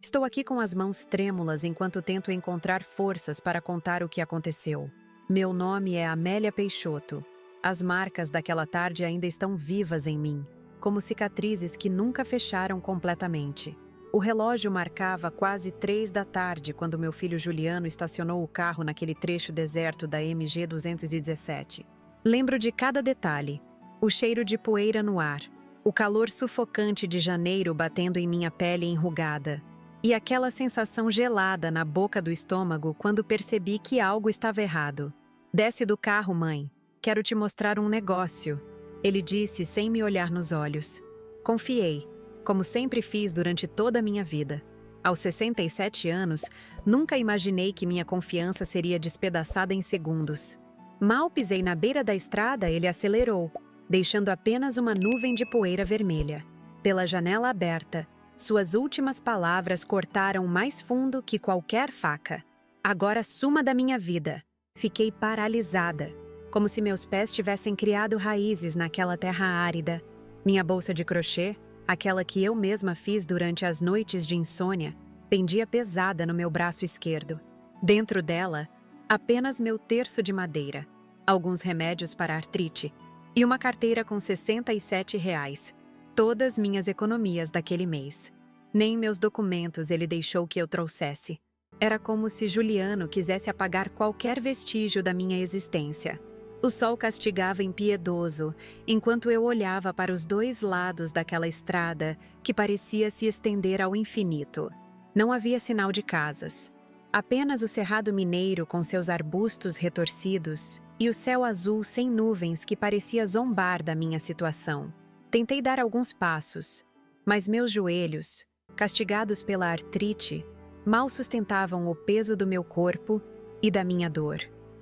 Estou aqui com as mãos trêmulas enquanto tento encontrar forças para contar o que aconteceu. Meu nome é Amélia Peixoto. As marcas daquela tarde ainda estão vivas em mim, como cicatrizes que nunca fecharam completamente. O relógio marcava quase 3 da tarde quando meu filho Juliano estacionou o carro naquele trecho deserto da MG 217. Lembro de cada detalhe: o cheiro de poeira no ar, o calor sufocante de janeiro batendo em minha pele enrugada, e aquela sensação gelada na boca do estômago quando percebi que algo estava errado. "Desce do carro, mãe. Quero te mostrar um negócio", ele disse sem me olhar nos olhos. Confiei, como sempre fiz durante toda a minha vida. Aos 67 anos, nunca imaginei que minha confiança seria despedaçada em segundos. Mal pisei na beira da estrada, ele acelerou, deixando apenas uma nuvem de poeira vermelha. Pela janela aberta, suas últimas palavras cortaram mais fundo que qualquer faca. "Agora suma da minha vida." Fiquei paralisada, como se meus pés tivessem criado raízes naquela terra árida. Minha bolsa de crochê, aquela que eu mesma fiz durante as noites de insônia, pendia pesada no meu braço esquerdo. Dentro dela, apenas meu terço de madeira, alguns remédios para artrite e uma carteira com R$ 67. Todas minhas economias daquele mês. Nem meus documentos ele deixou que eu trouxesse. Era como se Juliano quisesse apagar qualquer vestígio da minha existência. O sol castigava impiedoso, enquanto eu olhava para os dois lados daquela estrada que parecia se estender ao infinito. Não havia sinal de casas. Apenas o Cerrado Mineiro com seus arbustos retorcidos e o céu azul sem nuvens que parecia zombar da minha situação. Tentei dar alguns passos, mas meus joelhos, castigados pela artrite, mal sustentavam o peso do meu corpo e da minha dor.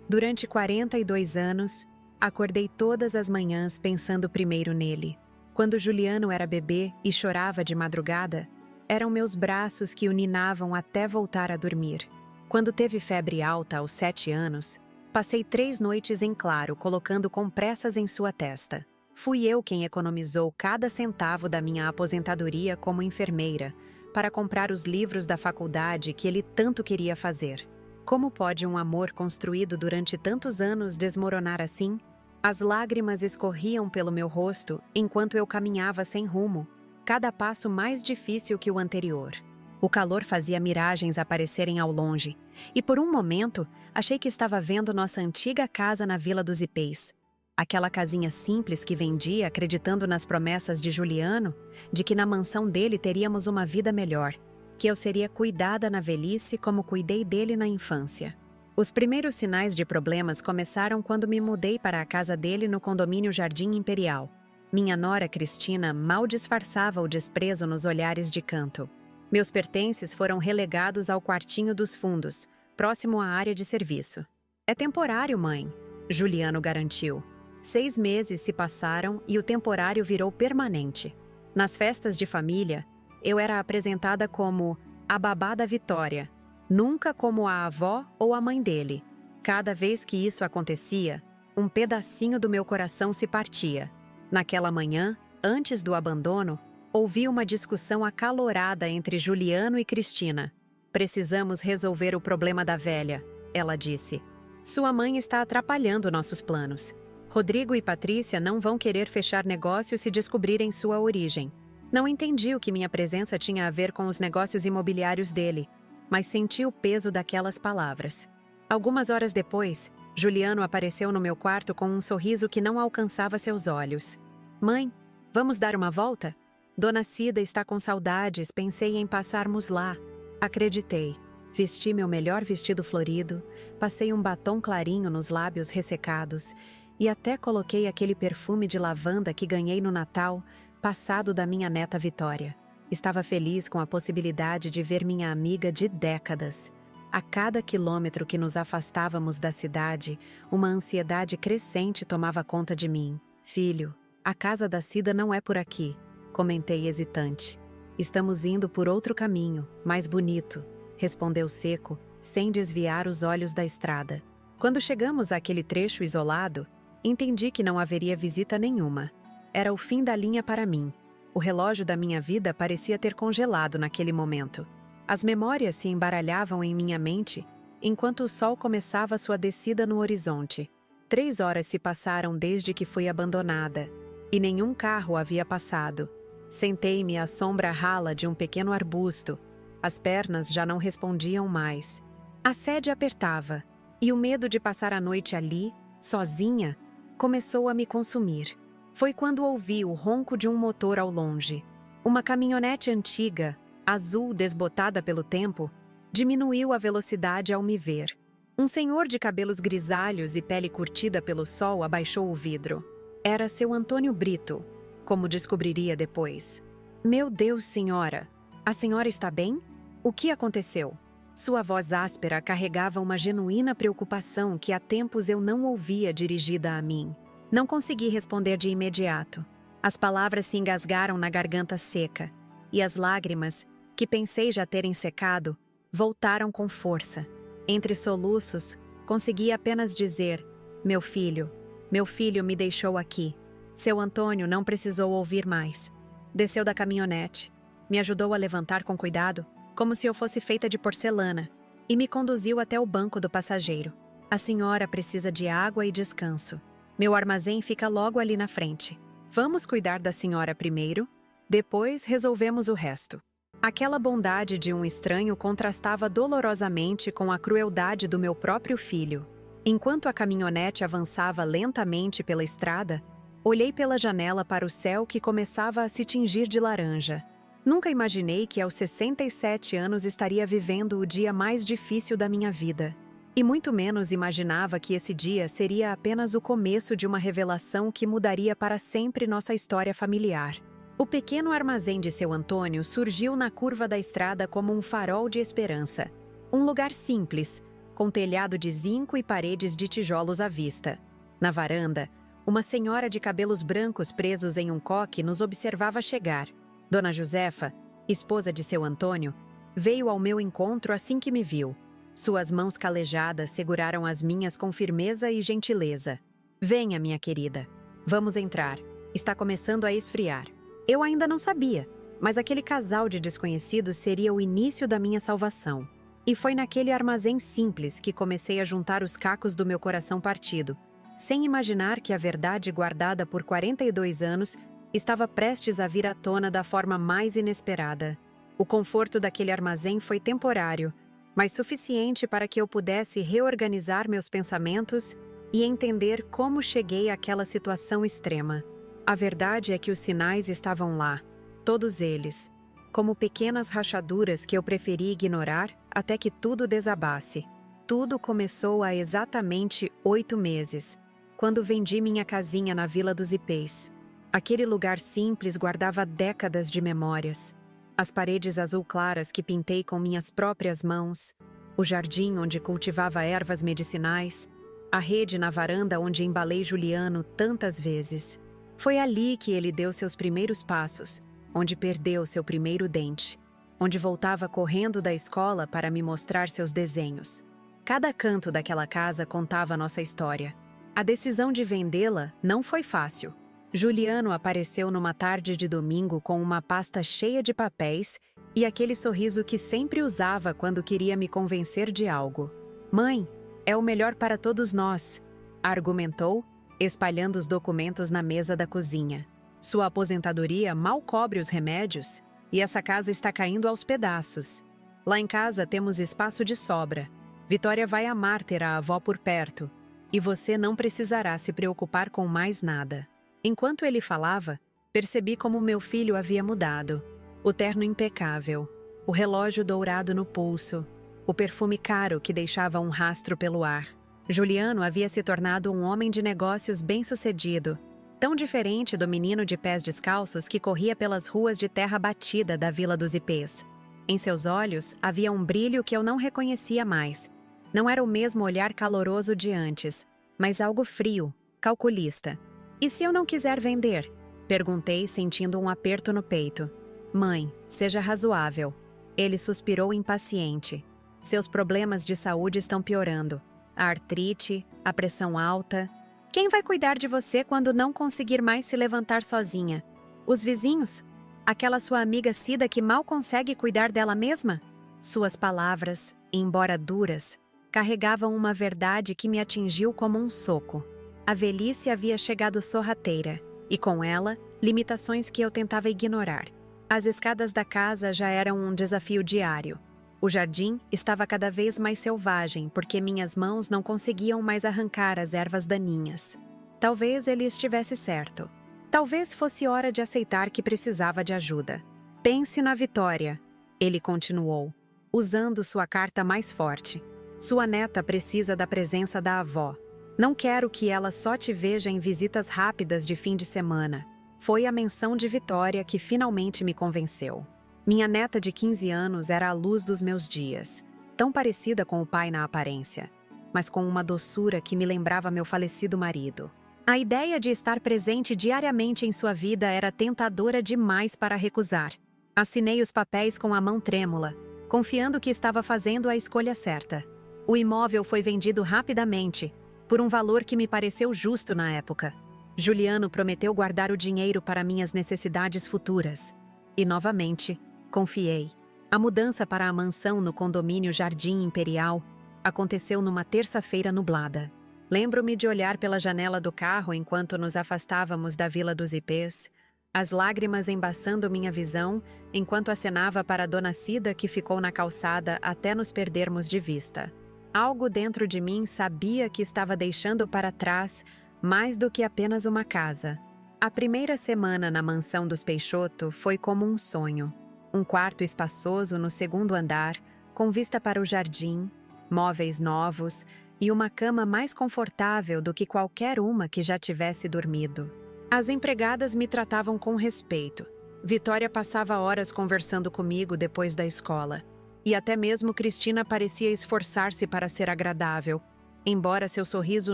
Durante 42 anos, acordei todas as manhãs pensando primeiro nele. Quando Juliano era bebê e chorava de madrugada, eram meus braços que o ninavam até voltar a dormir. Quando teve febre alta aos 7 anos, passei 3 noites em claro colocando compressas em sua testa. Fui eu quem economizou cada centavo da minha aposentadoria como enfermeira para comprar os livros da faculdade que ele tanto queria fazer. Como pode um amor construído durante tantos anos desmoronar assim? As lágrimas escorriam pelo meu rosto enquanto eu caminhava sem rumo, cada passo mais difícil que o anterior. O calor fazia miragens aparecerem ao longe, e por um momento achei que estava vendo nossa antiga casa na Vila dos Ipês. Aquela casinha simples que vendia acreditando nas promessas de Juliano, de que na mansão dele teríamos uma vida melhor, que eu seria cuidada na velhice como cuidei dele na infância. Os primeiros sinais de problemas começaram quando me mudei para a casa dele no condomínio Jardim Imperial. Minha nora Cristina mal disfarçava o desprezo nos olhares de canto. Meus pertences foram relegados ao quartinho dos fundos, próximo à área de serviço. "É temporário, mãe", Juliano garantiu. 6 meses se passaram e o temporário virou permanente. Nas festas de família, eu era apresentada como a babá da Vitória, nunca como a avó ou a mãe dele. Cada vez que isso acontecia, um pedacinho do meu coração se partia. Naquela manhã, antes do abandono, ouvi uma discussão acalorada entre Juliano e Cristina. "Precisamos resolver o problema da velha", ela disse. "Sua mãe está atrapalhando nossos planos. Rodrigo e Patrícia não vão querer fechar negócio se descobrirem sua origem." Não entendi o que minha presença tinha a ver com os negócios imobiliários dele, mas senti o peso daquelas palavras. Algumas horas depois, Juliano apareceu no meu quarto com um sorriso que não alcançava seus olhos. "Mãe, vamos dar uma volta? Dona Cida está com saudades, pensei em passarmos lá." Acreditei. Vesti meu melhor vestido florido, passei um batom clarinho nos lábios ressecados e até coloquei aquele perfume de lavanda que ganhei no Natal, passado da minha neta Vitória. Estava feliz com a possibilidade de ver minha amiga de décadas. A cada quilômetro que nos afastávamos da cidade, uma ansiedade crescente tomava conta de mim. "Filho, a casa da Cida não é por aqui", comentei hesitante. "Estamos indo por outro caminho, mais bonito", respondeu seco, sem desviar os olhos da estrada. Quando chegamos àquele trecho isolado, entendi que não haveria visita nenhuma. Era o fim da linha para mim. O relógio da minha vida parecia ter congelado naquele momento. As memórias se embaralhavam em minha mente enquanto o sol começava sua descida no horizonte. 3 horas se passaram desde que fui abandonada, e nenhum carro havia passado. Sentei-me à sombra rala de um pequeno arbusto. As pernas já não respondiam mais. A sede apertava, e o medo de passar a noite ali, sozinha, começou a me consumir. Foi quando ouvi o ronco de um motor ao longe. Uma caminhonete antiga, azul desbotada pelo tempo, diminuiu a velocidade ao me ver. Um senhor de cabelos grisalhos e pele curtida pelo sol abaixou o vidro. Era seu Antônio Brito, como descobriria depois. Meu Deus, senhora! A senhora está bem? O que aconteceu? Sua voz áspera carregava uma genuína preocupação que há tempos eu não ouvia dirigida a mim. Não consegui responder de imediato. As palavras se engasgaram na garganta seca, e as lágrimas, que pensei já terem secado, voltaram com força. Entre soluços, consegui apenas dizer: meu filho me deixou aqui. Seu Antônio não precisou ouvir mais. Desceu da caminhonete, me ajudou a levantar com cuidado, como se eu fosse feita de porcelana, e me conduziu até o banco do passageiro. A senhora precisa de água e descanso. Meu armazém fica logo ali na frente. Vamos cuidar da senhora primeiro, depois resolvemos o resto. Aquela bondade de um estranho contrastava dolorosamente com a crueldade do meu próprio filho. Enquanto a caminhonete avançava lentamente pela estrada, olhei pela janela para o céu que começava a se tingir de laranja. Nunca imaginei que aos 67 anos estaria vivendo o dia mais difícil da minha vida. E muito menos imaginava que esse dia seria apenas o começo de uma revelação que mudaria para sempre nossa história familiar. O pequeno armazém de seu Antônio surgiu na curva da estrada como um farol de esperança. Um lugar simples, com telhado de zinco e paredes de tijolos à vista. Na varanda, uma senhora de cabelos brancos presos em um coque nos observava chegar. Dona Josefa, esposa de seu Antônio, veio ao meu encontro assim que me viu. Suas mãos calejadas seguraram as minhas com firmeza e gentileza. Venha, minha querida. Vamos entrar. Está começando a esfriar. Eu ainda não sabia, mas aquele casal de desconhecidos seria o início da minha salvação. E foi naquele armazém simples que comecei a juntar os cacos do meu coração partido, sem imaginar que a verdade guardada por 42 anos estava prestes a vir à tona da forma mais inesperada. O conforto daquele armazém foi temporário, mas suficiente para que eu pudesse reorganizar meus pensamentos e entender como cheguei àquela situação extrema. A verdade é que os sinais estavam lá, todos eles, como pequenas rachaduras que eu preferi ignorar até que tudo desabasse. Tudo começou há exatamente 8 meses, quando vendi minha casinha na Vila dos Ipês. Aquele lugar simples guardava décadas de memórias. As paredes azul claras que pintei com minhas próprias mãos, o jardim onde cultivava ervas medicinais, a rede na varanda onde embalei Juliano tantas vezes. Foi ali que ele deu seus primeiros passos, onde perdeu seu primeiro dente, onde voltava correndo da escola para me mostrar seus desenhos. Cada canto daquela casa contava nossa história. A decisão de vendê-la não foi fácil. Juliano apareceu numa tarde de domingo com uma pasta cheia de papéis e aquele sorriso que sempre usava quando queria me convencer de algo. "Mãe, é o melhor para todos nós", argumentou, espalhando os documentos na mesa da cozinha. "Sua aposentadoria mal cobre os remédios e essa casa está caindo aos pedaços. Lá em casa temos espaço de sobra. Vitória vai amar ter a avó por perto e você não precisará se preocupar com mais nada." Enquanto ele falava, percebi como meu filho havia mudado. O terno impecável, o relógio dourado no pulso, o perfume caro que deixava um rastro pelo ar. Juliano havia se tornado um homem de negócios bem-sucedido, tão diferente do menino de pés descalços que corria pelas ruas de terra batida da Vila dos Ipês. Em seus olhos havia um brilho que eu não reconhecia mais. Não era o mesmo olhar caloroso de antes, mas algo frio, calculista. "E se eu não quiser vender?" perguntei, sentindo um aperto no peito. "Mãe, seja razoável." Ele suspirou impaciente. "Seus problemas de saúde estão piorando. A artrite, a pressão alta. Quem vai cuidar de você quando não conseguir mais se levantar sozinha? Os vizinhos? Aquela sua amiga Cida que mal consegue cuidar dela mesma?" Suas palavras, embora duras, carregavam uma verdade que me atingiu como um soco. A velhice havia chegado sorrateira, e com ela, limitações que eu tentava ignorar. As escadas da casa já eram um desafio diário. O jardim estava cada vez mais selvagem porque minhas mãos não conseguiam mais arrancar as ervas daninhas. Talvez ele estivesse certo. Talvez fosse hora de aceitar que precisava de ajuda. Pense na Vitória, ele continuou, usando sua carta mais forte. Sua neta precisa da presença da avó. Não quero que ela só te veja em visitas rápidas de fim de semana. Foi a menção de Vitória que finalmente me convenceu. Minha neta de 15 anos era a luz dos meus dias, tão parecida com o pai na aparência, mas com uma doçura que me lembrava meu falecido marido. A ideia de estar presente diariamente em sua vida era tentadora demais para recusar. Assinei os papéis com a mão trêmula, confiando que estava fazendo a escolha certa. O imóvel foi vendido rapidamente, por um valor que me pareceu justo na época. Juliano prometeu guardar o dinheiro para minhas necessidades futuras. E, novamente, confiei. A mudança para a mansão no condomínio Jardim Imperial aconteceu numa terça-feira nublada. Lembro-me de olhar pela janela do carro enquanto nos afastávamos da Vila dos Ipês, as lágrimas embaçando minha visão enquanto acenava para Dona Cida que ficou na calçada até nos perdermos de vista. Algo dentro de mim sabia que estava deixando para trás mais do que apenas uma casa. A primeira semana na mansão dos Peixoto foi como um sonho. Um quarto espaçoso no segundo andar, com vista para o jardim, móveis novos e uma cama mais confortável do que qualquer uma que já tivesse dormido. As empregadas me tratavam com respeito. Vitória passava horas conversando comigo depois da escola. E até mesmo Cristina parecia esforçar-se para ser agradável, embora seu sorriso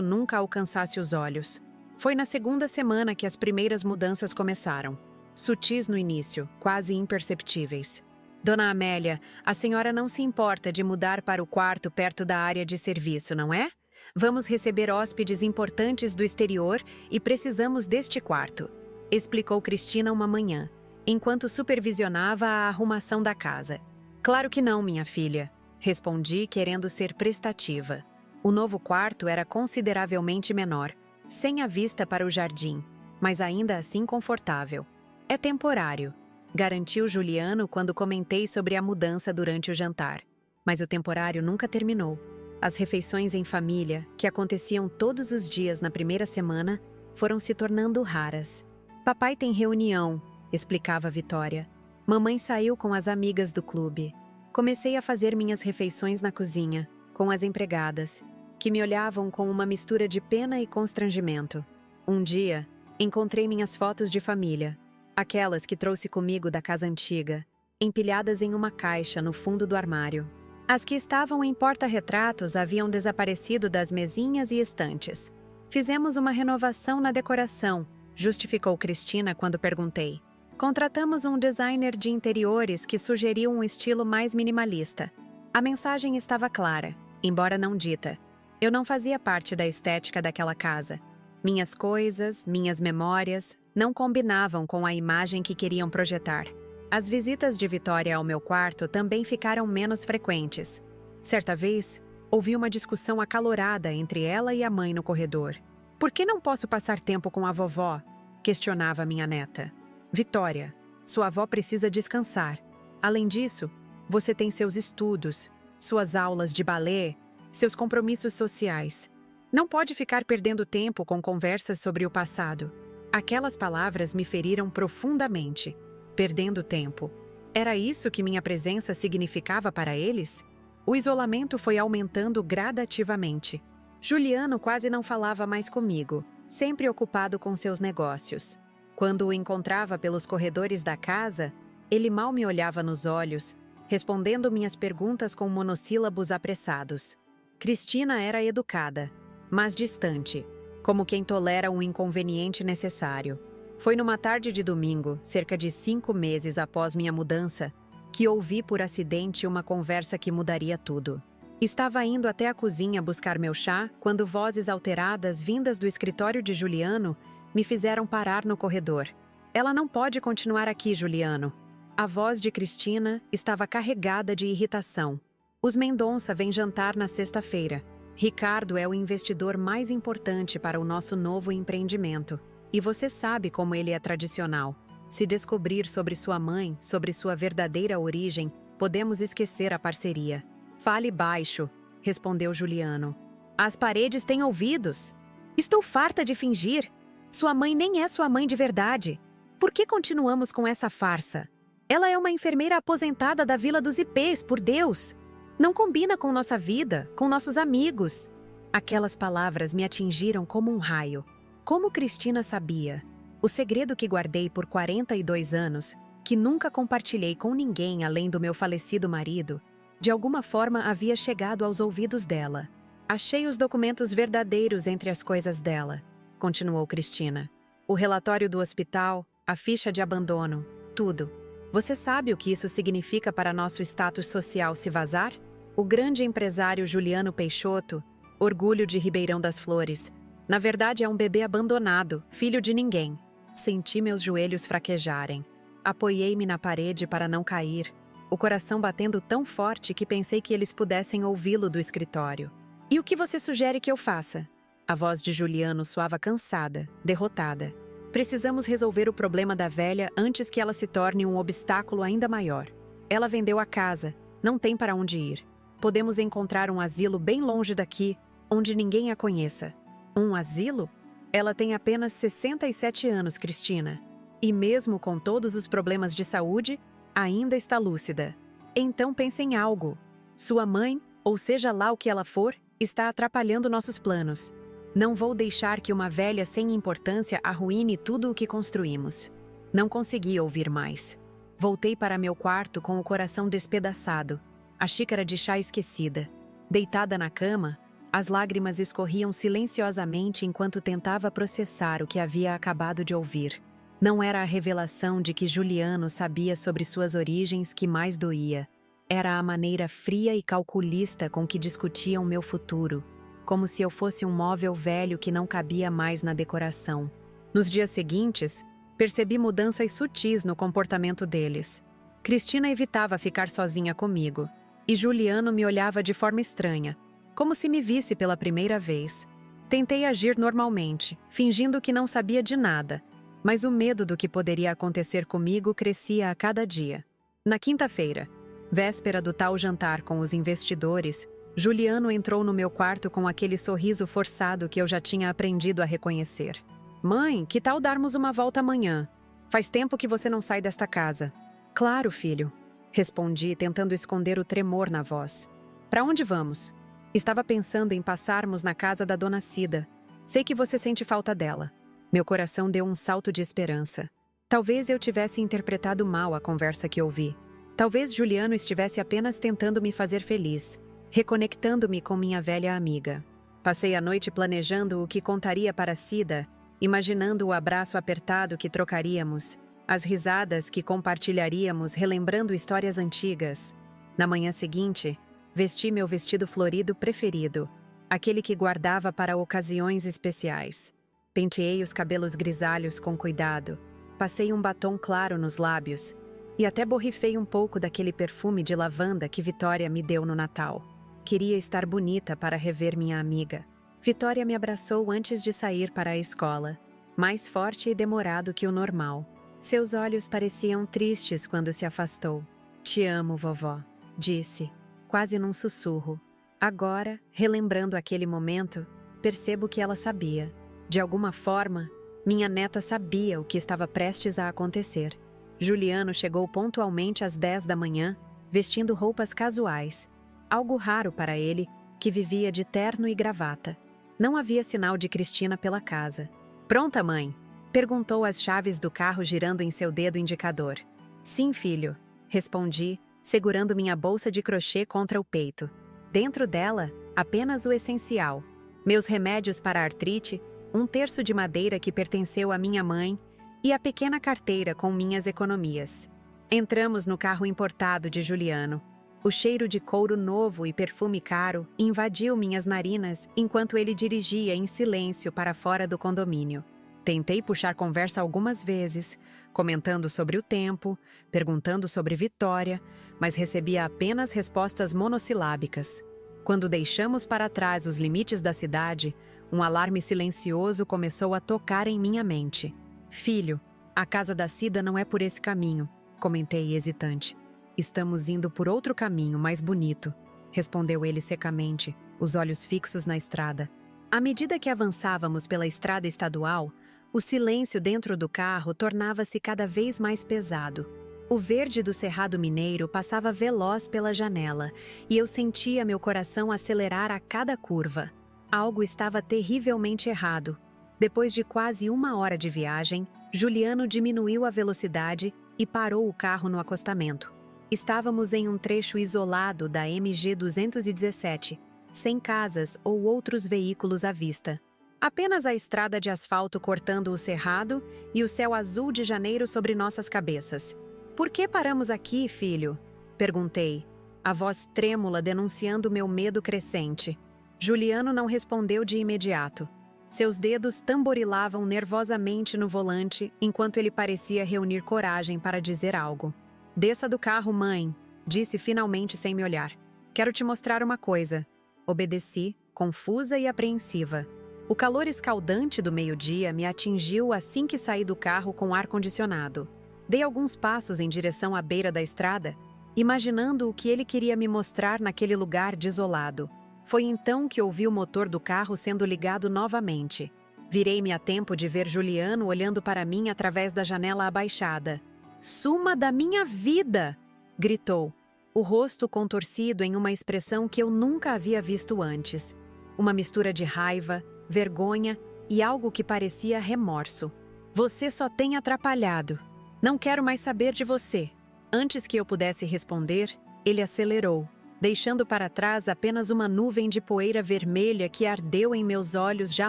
nunca alcançasse os olhos. Foi na segunda semana que as primeiras mudanças começaram. Sutis no início, quase imperceptíveis. Dona Amélia, a senhora não se importa de mudar para o quarto perto da área de serviço, não é? Vamos receber hóspedes importantes do exterior e precisamos deste quarto, explicou Cristina uma manhã, enquanto supervisionava a arrumação da casa. Claro que não, minha filha, respondi querendo ser prestativa. O novo quarto era consideravelmente menor, sem a vista para o jardim, mas ainda assim confortável. É temporário, garantiu Juliano quando comentei sobre a mudança durante o jantar. Mas o temporário nunca terminou. As refeições em família, que aconteciam todos os dias na primeira semana, foram se tornando raras. Papai tem reunião, explicava Vitória. Mamãe saiu com as amigas do clube. Comecei a fazer minhas refeições na cozinha, com as empregadas, que me olhavam com uma mistura de pena e constrangimento. Um dia, encontrei minhas fotos de família, aquelas que trouxe comigo da casa antiga, empilhadas em uma caixa no fundo do armário. As que estavam em porta-retratos haviam desaparecido das mesinhas e estantes. Fizemos uma renovação na decoração, justificou Cristina quando perguntei. Contratamos um designer de interiores que sugeriu um estilo mais minimalista. A mensagem estava clara, embora não dita. Eu não fazia parte da estética daquela casa. Minhas coisas, minhas memórias, não combinavam com a imagem que queriam projetar. As visitas de Vitória ao meu quarto também ficaram menos frequentes. Certa vez, ouvi uma discussão acalorada entre ela e a mãe no corredor. Por que não posso passar tempo com a vovó? Questionava minha neta. Vitória, sua avó precisa descansar. Além disso, você tem seus estudos, suas aulas de balé, seus compromissos sociais. Não pode ficar perdendo tempo com conversas sobre o passado. Aquelas palavras me feriram profundamente. Perdendo tempo. Era isso que minha presença significava para eles? O isolamento foi aumentando gradativamente. Juliano quase não falava mais comigo, sempre ocupado com seus negócios. Quando o encontrava pelos corredores da casa, ele mal me olhava nos olhos, respondendo minhas perguntas com monossílabos apressados. Cristina era educada, mas distante, como quem tolera um inconveniente necessário. Foi numa tarde de domingo, cerca de 5 meses após minha mudança, que ouvi por acidente uma conversa que mudaria tudo. Estava indo até a cozinha buscar meu chá quando vozes alteradas vindas do escritório de Juliano me fizeram parar no corredor. Ela não pode continuar aqui, Juliano. A voz de Cristina estava carregada de irritação. Os Mendonça vêm jantar na sexta-feira. Ricardo é o investidor mais importante para o nosso novo empreendimento. E você sabe como ele é tradicional. Se descobrir sobre sua mãe, sobre sua verdadeira origem, podemos esquecer a parceria. Fale baixo, respondeu Juliano. As paredes têm ouvidos. Estou farta de fingir. Sua mãe nem é sua mãe de verdade. Por que continuamos com essa farsa? Ela é uma enfermeira aposentada da Vila dos Ipês, por Deus. Não combina com nossa vida, com nossos amigos. Aquelas palavras me atingiram como um raio. Como Cristina sabia? O segredo que guardei por 42 anos, que nunca compartilhei com ninguém além do meu falecido marido, de alguma forma havia chegado aos ouvidos dela. Achei os documentos verdadeiros entre as coisas dela, continuou Cristina. O relatório do hospital, a ficha de abandono, tudo. Você sabe o que isso significa para nosso status social se vazar? O grande empresário Juliano Peixoto, orgulho de Ribeirão das Flores, na verdade é um bebê abandonado, filho de ninguém. Senti meus joelhos fraquejarem. Apoiei-me na parede para não cair, o coração batendo tão forte que pensei que eles pudessem ouvi-lo do escritório. E o que você sugere que eu faça? A voz de Juliano soava cansada, derrotada. Precisamos resolver o problema da velha antes que ela se torne um obstáculo ainda maior. Ela vendeu a casa, não tem para onde ir. Podemos encontrar um asilo bem longe daqui, onde ninguém a conheça. Um asilo? Ela tem apenas 67 anos, Cristina. E mesmo com todos os problemas de saúde, ainda está lúcida. Então pense em algo. Sua mãe, ou seja lá o que ela for, está atrapalhando nossos planos. Não vou deixar que uma velha sem importância arruine tudo o que construímos. Não consegui ouvir mais. Voltei para meu quarto com o coração despedaçado, a xícara de chá esquecida. Deitada na cama, as lágrimas escorriam silenciosamente enquanto tentava processar o que havia acabado de ouvir. Não era a revelação de que Juliano sabia sobre suas origens que mais doía. Era a maneira fria e calculista com que discutiam meu futuro, como se eu fosse um móvel velho que não cabia mais na decoração. Nos dias seguintes, percebi mudanças sutis no comportamento deles. Cristina evitava ficar sozinha comigo, e Juliano me olhava de forma estranha, como se me visse pela primeira vez. Tentei agir normalmente, fingindo que não sabia de nada, mas o medo do que poderia acontecer comigo crescia a cada dia. Na quinta-feira, véspera do tal jantar com os investidores, Juliano entrou no meu quarto com aquele sorriso forçado que eu já tinha aprendido a reconhecer. Mãe, que tal darmos uma volta amanhã? Faz tempo que você não sai desta casa. Claro, filho, respondi, tentando esconder o tremor na voz. Para onde vamos? Estava pensando em passarmos na casa da dona Cida. Sei que você sente falta dela. Meu coração deu um salto de esperança. Talvez eu tivesse interpretado mal a conversa que ouvi. Talvez Juliano estivesse apenas tentando me fazer feliz, reconectando-me com minha velha amiga. Passei a noite planejando o que contaria para Cida, imaginando o abraço apertado que trocaríamos, as risadas que compartilharíamos relembrando histórias antigas. Na manhã seguinte, vesti meu vestido florido preferido, aquele que guardava para ocasiões especiais. Penteei os cabelos grisalhos com cuidado, passei um batom claro nos lábios e até borrifei um pouco daquele perfume de lavanda que Vitória me deu no Natal. Queria estar bonita para rever minha amiga. Vitória me abraçou antes de sair para a escola, mais forte e demorado que o normal. Seus olhos pareciam tristes quando se afastou. Te amo, vovó, disse, quase num sussurro. Agora, relembrando aquele momento, percebo que ela sabia. De alguma forma, minha neta sabia o que estava prestes a acontecer. Juliano chegou pontualmente às 10 da manhã, vestindo roupas casuais. Algo raro para ele, que vivia de terno e gravata. Não havia sinal de Cristina pela casa. Pronta, mãe? Perguntou as chaves do carro girando em seu dedo indicador. Sim, filho, respondi, segurando minha bolsa de crochê contra o peito. Dentro dela, apenas o essencial. Meus remédios para artrite, um terço de madeira que pertenceu à minha mãe e a pequena carteira com minhas economias. Entramos no carro importado de Juliano. O cheiro de couro novo e perfume caro invadiu minhas narinas enquanto ele dirigia em silêncio para fora do condomínio. Tentei puxar conversa algumas vezes, comentando sobre o tempo, perguntando sobre Vitória, mas recebia apenas respostas monossilábicas. Quando deixamos para trás os limites da cidade, um alarme silencioso começou a tocar em minha mente. Filho, a casa da Cida não é por esse caminho, comentei hesitante. Estamos indo por outro caminho mais bonito, respondeu ele secamente, os olhos fixos na estrada. À medida que avançávamos pela estrada estadual, o silêncio dentro do carro tornava-se cada vez mais pesado. O verde do Cerrado Mineiro passava veloz pela janela e eu sentia meu coração acelerar a cada curva. Algo estava terrivelmente errado. Depois de quase 1 hora de viagem, Juliano diminuiu a velocidade e parou o carro no acostamento. Estávamos em um trecho isolado da MG 217, sem casas ou outros veículos à vista. Apenas a estrada de asfalto cortando o cerrado e o céu azul de janeiro sobre nossas cabeças. "Por que paramos aqui, filho?" perguntei, a voz trêmula denunciando meu medo crescente. Juliano não respondeu de imediato. Seus dedos tamborilavam nervosamente no volante enquanto ele parecia reunir coragem para dizer algo. "Desça do carro, mãe", disse finalmente sem me olhar. "Quero te mostrar uma coisa." Obedeci, confusa e apreensiva. O calor escaldante do meio-dia me atingiu assim que saí do carro com ar-condicionado. Dei alguns passos em direção à beira da estrada, imaginando o que ele queria me mostrar naquele lugar desolado. Foi então que ouvi o motor do carro sendo ligado novamente. Virei-me a tempo de ver Juliano olhando para mim através da janela abaixada. "Suma da minha vida!" gritou, o rosto contorcido em uma expressão que eu nunca havia visto antes. Uma mistura de raiva, vergonha e algo que parecia remorso. "Você só tem atrapalhado. Não quero mais saber de você." Antes que eu pudesse responder, ele acelerou, deixando para trás apenas uma nuvem de poeira vermelha que ardeu em meus olhos já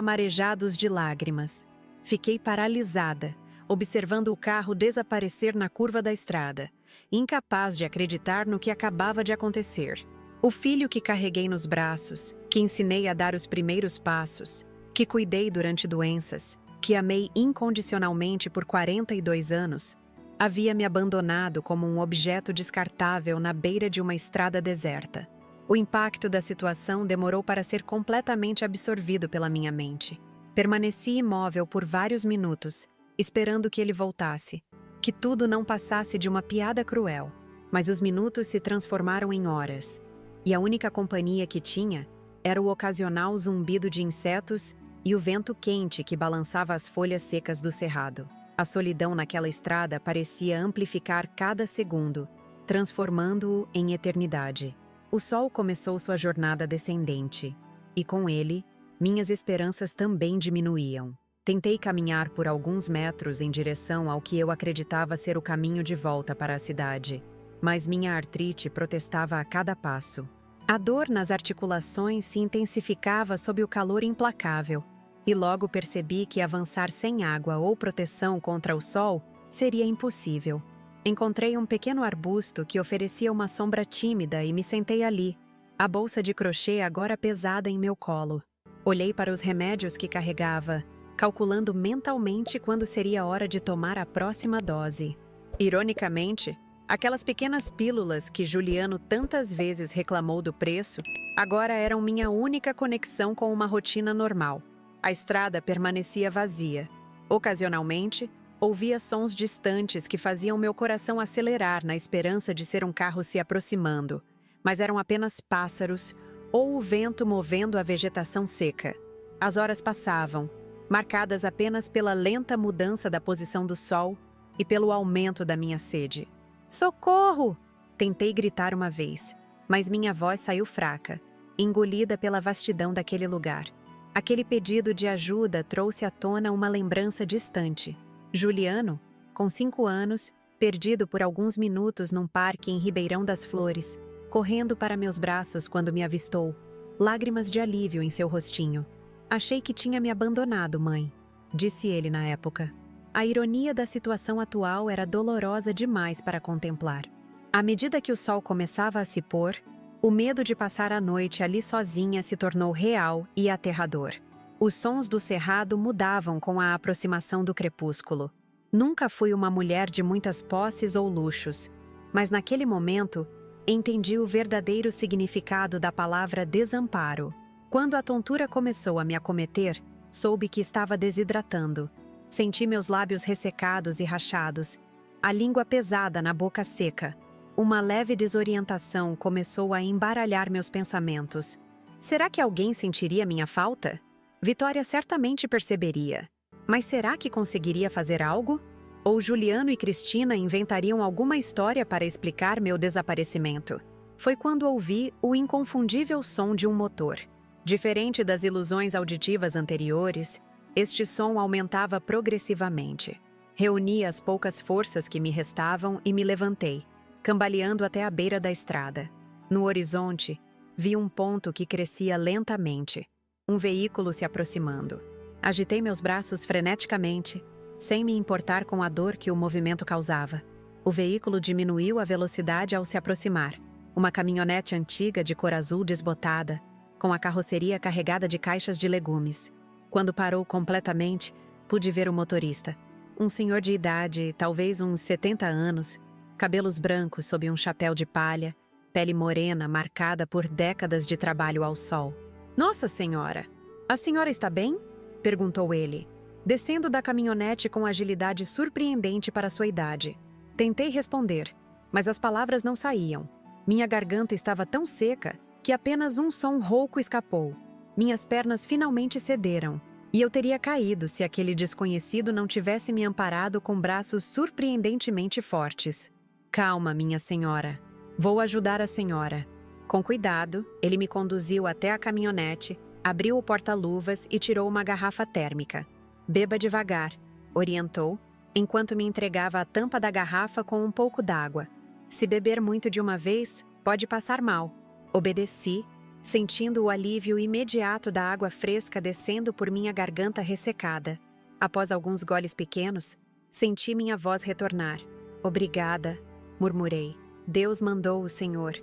marejados de lágrimas. Fiquei paralisada, observando o carro desaparecer na curva da estrada, incapaz de acreditar no que acabava de acontecer. O filho que carreguei nos braços, que ensinei a dar os primeiros passos, que cuidei durante doenças, que amei incondicionalmente por 42 anos, havia me abandonado como um objeto descartável na beira de uma estrada deserta. O impacto da situação demorou para ser completamente absorvido pela minha mente. Permaneci imóvel por vários minutos, esperando que ele voltasse, que tudo não passasse de uma piada cruel. Mas os minutos se transformaram em horas, e a única companhia que tinha era o ocasional zumbido de insetos e o vento quente que balançava as folhas secas do cerrado. A solidão naquela estrada parecia amplificar cada segundo, transformando-o em eternidade. O sol começou sua jornada descendente, e com ele, minhas esperanças também diminuíam. Tentei caminhar por alguns metros em direção ao que eu acreditava ser o caminho de volta para a cidade, mas minha artrite protestava a cada passo. A dor nas articulações se intensificava sob o calor implacável, e logo percebi que avançar sem água ou proteção contra o sol seria impossível. Encontrei um pequeno arbusto que oferecia uma sombra tímida e me sentei ali, a bolsa de crochê agora pesada em meu colo. Olhei para os remédios que carregava, calculando mentalmente quando seria hora de tomar a próxima dose. Ironicamente, aquelas pequenas pílulas que Juliano tantas vezes reclamou do preço, agora eram minha única conexão com uma rotina normal. A estrada permanecia vazia. Ocasionalmente, ouvia sons distantes que faziam meu coração acelerar na esperança de ser um carro se aproximando, mas eram apenas pássaros ou o vento movendo a vegetação seca. As horas passavam, marcadas apenas pela lenta mudança da posição do sol e pelo aumento da minha sede. "Socorro!" Tentei gritar uma vez, mas minha voz saiu fraca, engolida pela vastidão daquele lugar. Aquele pedido de ajuda trouxe à tona uma lembrança distante. Juliano, com 5 anos, perdido por alguns minutos num parque em Ribeirão das Flores, correndo para meus braços quando me avistou, lágrimas de alívio em seu rostinho. "Achei que tinha me abandonado, mãe", disse ele na época. A ironia da situação atual era dolorosa demais para contemplar. À medida que o sol começava a se pôr, o medo de passar a noite ali sozinha se tornou real e aterrador. Os sons do cerrado mudavam com a aproximação do crepúsculo. Nunca fui uma mulher de muitas posses ou luxos, mas naquele momento entendi o verdadeiro significado da palavra desamparo. Quando a tontura começou a me acometer, soube que estava desidratando. Senti meus lábios ressecados e rachados, a língua pesada na boca seca. Uma leve desorientação começou a embaralhar meus pensamentos. Será que alguém sentiria minha falta? Vitória certamente perceberia. Mas será que conseguiria fazer algo? Ou Juliano e Cristina inventariam alguma história para explicar meu desaparecimento? Foi quando ouvi o inconfundível som de um motor. Diferente das ilusões auditivas anteriores, este som aumentava progressivamente. Reuni as poucas forças que me restavam e me levantei, cambaleando até a beira da estrada. No horizonte, vi um ponto que crescia lentamente, um veículo se aproximando. Agitei meus braços freneticamente, sem me importar com a dor que o movimento causava. O veículo diminuiu a velocidade ao se aproximar. Uma caminhonete antiga de cor azul desbotada, com a carroceria carregada de caixas de legumes. Quando parou completamente, pude ver o motorista. Um senhor de idade, talvez uns 70 anos, cabelos brancos sob um chapéu de palha, pele morena marcada por décadas de trabalho ao sol. "Nossa Senhora! A senhora está bem?" perguntou ele, descendo da caminhonete com agilidade surpreendente para sua idade. Tentei responder, mas as palavras não saíam. Minha garganta estava tão seca que apenas um som rouco escapou. Minhas pernas finalmente cederam, e eu teria caído se aquele desconhecido não tivesse me amparado com braços surpreendentemente fortes. "Calma, minha senhora. Vou ajudar a senhora." Com cuidado, ele me conduziu até a caminhonete, abriu o porta-luvas e tirou uma garrafa térmica. "Beba devagar", orientou, enquanto me entregava a tampa da garrafa com um pouco d'água. "Se beber muito de uma vez, pode passar mal." Obedeci, sentindo o alívio imediato da água fresca descendo por minha garganta ressecada. Após alguns goles pequenos, senti minha voz retornar. "Obrigada", murmurei. "Deus mandou o senhor."